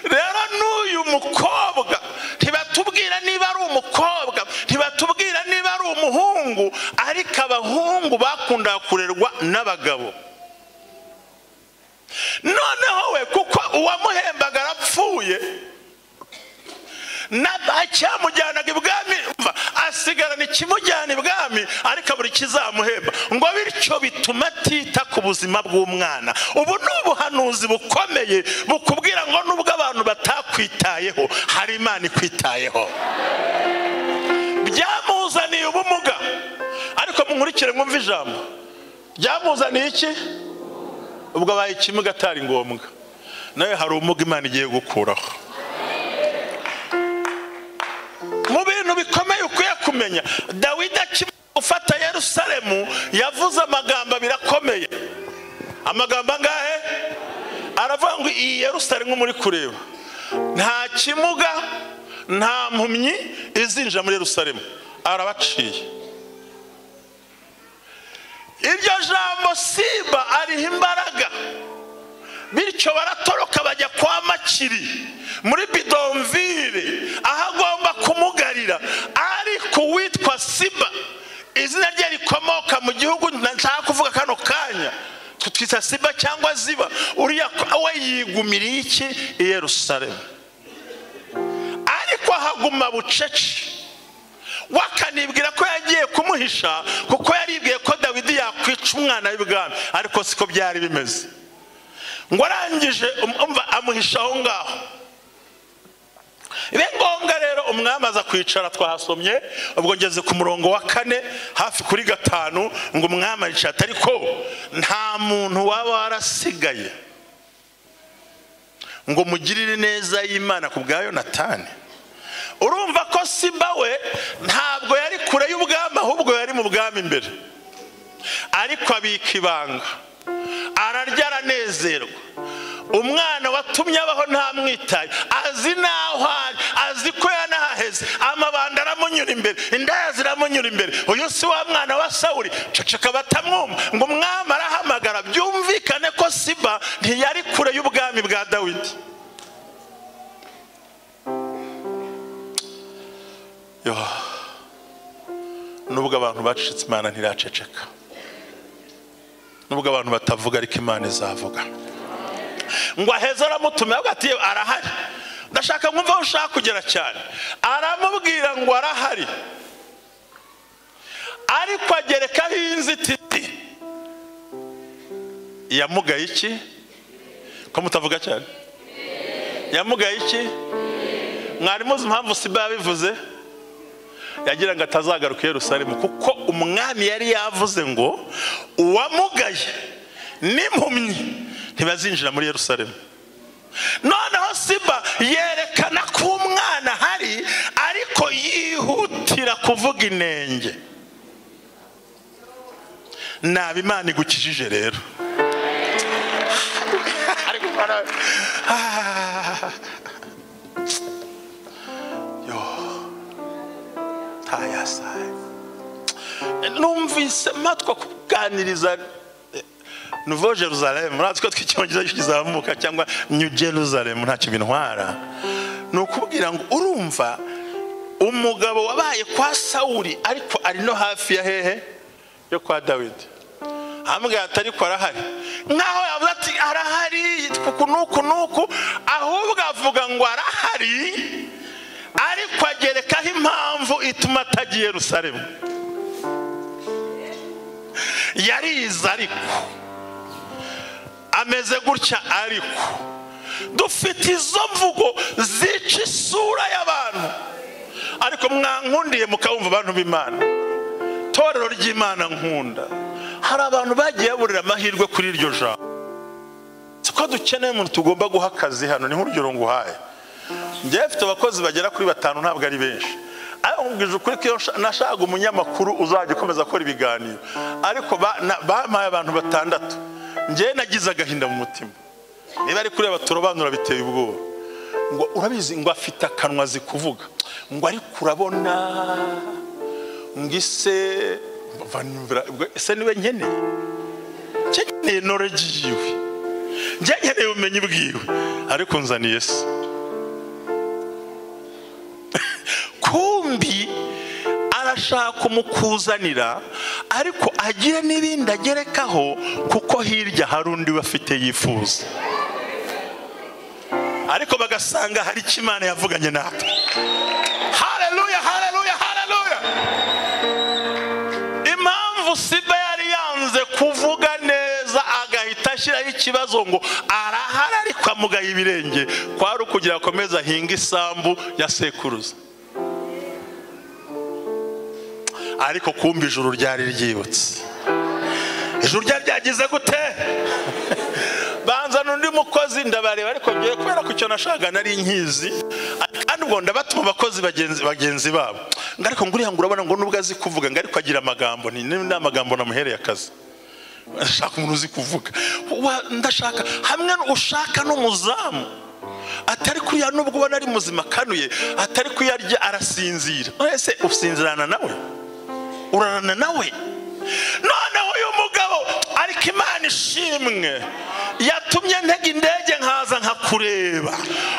Rero n'uyu mukobwa ntibatubwira niba ari umukobwa, ntibatubwira niba ari umuhungu, ariko abahungu bakundaga kurerwa n'abagabo. Noneho we kuko uwamuhembaga arapfuye, n'acyamujyanaga ibwami, agasigarana ikimujyana ibwami ariko buri kizamuhemba, ngo bityo bituma atita ku buzima bw'umwana. Ubu ni ubuhanuzi bukomeye bukubwira ngo nubwo abantu batakwitayeho, hari Imana ikwitayeho. Byamuzaniye ubumuga, ariko munkurikire mwumve ijambo. Byamuzaniye iki? Ubwo abaye ikimuga atari ngombwa, nawe hari ubumuga Imana igiye gukuraho. Mu bintu bikomeye ukwiye kumenya, Dawidi akifata Yerusalemu yavuze amagambo birakomeye. Amagambo angahe? Aravuga ngo iyi Yerusalemu muri kureba, nta kimuga nta mpumyi izinjira muri Yerusalemu. Arabaciye. Iryo jambo simba ariho imbaraga, bityo baratoroka bajya kwa Makiri muri Bidomvire, aho agomba kumugarira. Ariko uwitwa Siba, izina rye rikomoka mu gihugu nshaka kuvuga kano kanya, twita Siba cyangwa Ziba. Uriya we yigumiriye iki? I Yerusalemu. Ariko ahaguma bucece, wakanibwira ko yagiye kumuhisha, kuko yaribwiye ko Dawidi yakwica umwana w'ibwami, ariko siko byari bimeze. Ngo arangije amuhisha aho ngaho. Ibe ngombwa rero umwami aza kwicara, twahasomye ubwo ngeze ku murongo wa 4 hafi kuri 5, ngo umwami aricara, ariko nta muntu waba warasigaye ngo mugirire neza y'Imana ku bwa Yonatani. Urumva ko Siba we ntabwo yari kure y'ubwami, ahubwo yari mu bwami imbere, ariko abika ibanga, ararya aranezerwa. Umwana watumye abaho ntamwitaye, azi naho ari, azi ko yanaheze, amabanda aramunyura imbere, indaya ziramunyura imbere. Uyu si wa mwana wa Sawuli, ceceka batamwumva. Ngo umwami arahamagara, byumvikane ko Siba ntiyari kure y'ubwami bwa Dawidi. Nubwo abantu bacitse, Imana ntiraceceka. Nubwo abantu batavuga, ariko Imana izavuga. Ngo aheze aramutumira, ati arahari, ndashaka mwumva aho ushaka kugera cyane. Aramubwira ngo arahari, ariko agerekaho inzitizi. Yamugaye iki? Ko mutavuga cyane? Yamugaye iki? Mwari muzi impamvu Siba yabivuze? Yagira ngo atazagaruka i Yerusalemu, kuko umwami yari yavuze ngo uwamugaye n'impumyi ntibazinjira muri Yerusalemu. Noneho Siba yerekana ko umwana hari, ariko yihutira kuvuga inenge. Nabi Imana igukijije rero. Numvise matwa kuganiriza Nouveau Jerusalem, murazi ko twicyongereza kizamuka, cyangwa New Jerusalem, ntacyo bintwara. Nukubwira ngo urumva umugabo wabaye kwa Sawuli, ariko ari no hafi ya hehe yo kwa Dawidi. Ambwira ati ariko arahari, nkaho yavuze ati arahari kunuku, ahubwo avuga ngo arahari, ariko agerekaho impamvu ituma atagiye Yerusalemu. Yariza ariko ameze gutya, ariko dufite izo mvugo zica isura y'abantu. Ariko mwankundiye mukabumva abantu b'Imana, torero ry'Imana nkunda, hari abantu bagiye burira amahirwe kuri iryo jambo. Siko dukeneye umuntu tugomba guha akazi hano. Ni nk'urugero nguhaye, njye mfite abakozi bagera kuri 5, ntabwo ari benshi. Ayo nkubwije ukuri ko nashaka umunyamakuru uzajya ukomeza akora ibiganiro, ariko bampaye abantu 6. Njye nagize agahinda mu mutima. Niba ari kureba turobanura biteye ubwoba. Ngo urabizi ngo afite akanwa azi kuvuga, ngo ariko urabona ngise vanimvira, ese niwe nkeneye, nkeneye knowledge yiwe, nkeneye ubumenyi bwiwe, ariko nzaniye se. Kumbi arashaka umukuzanira, ariko agira n'ibindi agerekaho, kuko hirya hari undi bafite yifuza, ariko bagasanga hari icyo Imana yavuganye natwe. Haleluya, haleluya, haleluya. ikibazo ngo arahari ariko amugaye ibirenge, kwari ukugira akomeza ahinga isambu ya sekuruza. Ariko kumva ijuru ryari ryibutse. Ijuru ryari ryagize gute? Banzana undi mukozi ndabareba, ariko ngiye kubera ko icyo nashaka nari nkizi, kandi ubwo ndabatuma abakozi bagenzi babo. Ariko nguriya ngo urabona ngo nubwo azi kuvuga ngo ariko agira amagambo, ni amagambo namuhereye akazi. Ndashaka umuntu uzi kuvuga. Ndashaka hamwe ushaka n'umuzamu, atari kuriya nubwo ubona ari muzima kanuye, atari kuyarya arasinzira. Ese usinzirana nawe? Urarana nawe? Noneho uyu mugabo ariko Imana ishimwe yatumye ntega indege nkaza nkakureba.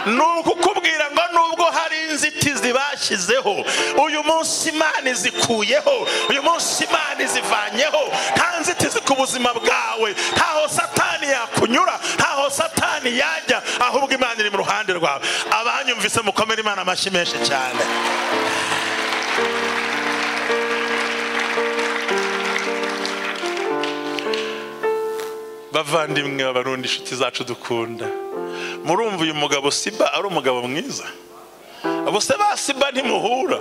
Nuko ukubwira ngo nubwo hari inzitizi bashyizeho, uyu munsi Imana izikuyeho, uyu munsi Imana izivanyeho. Nta nzitizi ku buzima bwawe, ntaho Satani yakunyura, ntaho Satani yajya, ahubwo Imana iri mu ruhande rwawe. Abanyumvise mukomere Imana amashyi menshi cyane. Bavandimwe Abarundi, inshuti zacu dukunda, murumva uyu mugabo Siba ari umugabo mwiza? Abo se ba Siba ntimuhura?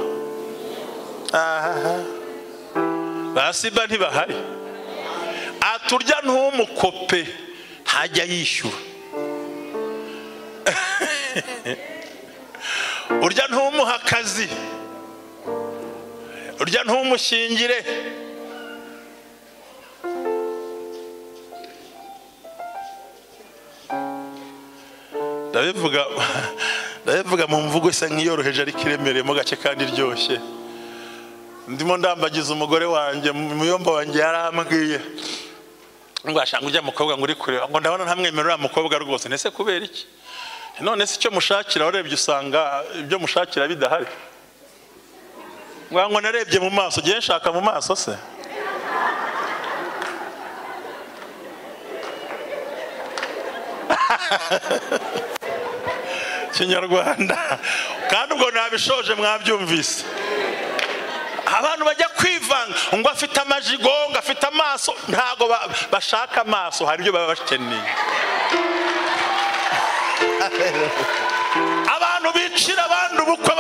Ba Siba ntibahari. Aturya ntumukope ntajya yishyura. Urya ntumuha akazi, urya ntumushyingire. Ndabivuga mu mvugo isa nk'iyoroheje ariko iremereyemo gake kandi iryoshye. Ndimo ndambagiza umugore wanjye, muyomba wanjye yarambwiye ngo ashanga ujya mukobwa ngo uri kureba, ngo ndabona ntamwemerera mukobwa rwose. Nese kubera iki? None se icyo mushakira urebye usanga ibyo mushakira bidahari. Ngo narebye mu maso, giye nshaka mu maso se. Kinyarwanda kandi ubwo nabishoje mwabyumvise. Abantu bajya kwivanga ngo afite amajigo, ngo afite amaso. Ntago bashaka amaso, hari ibyo baba bakeneye. Abantu bicira abandi ubukwe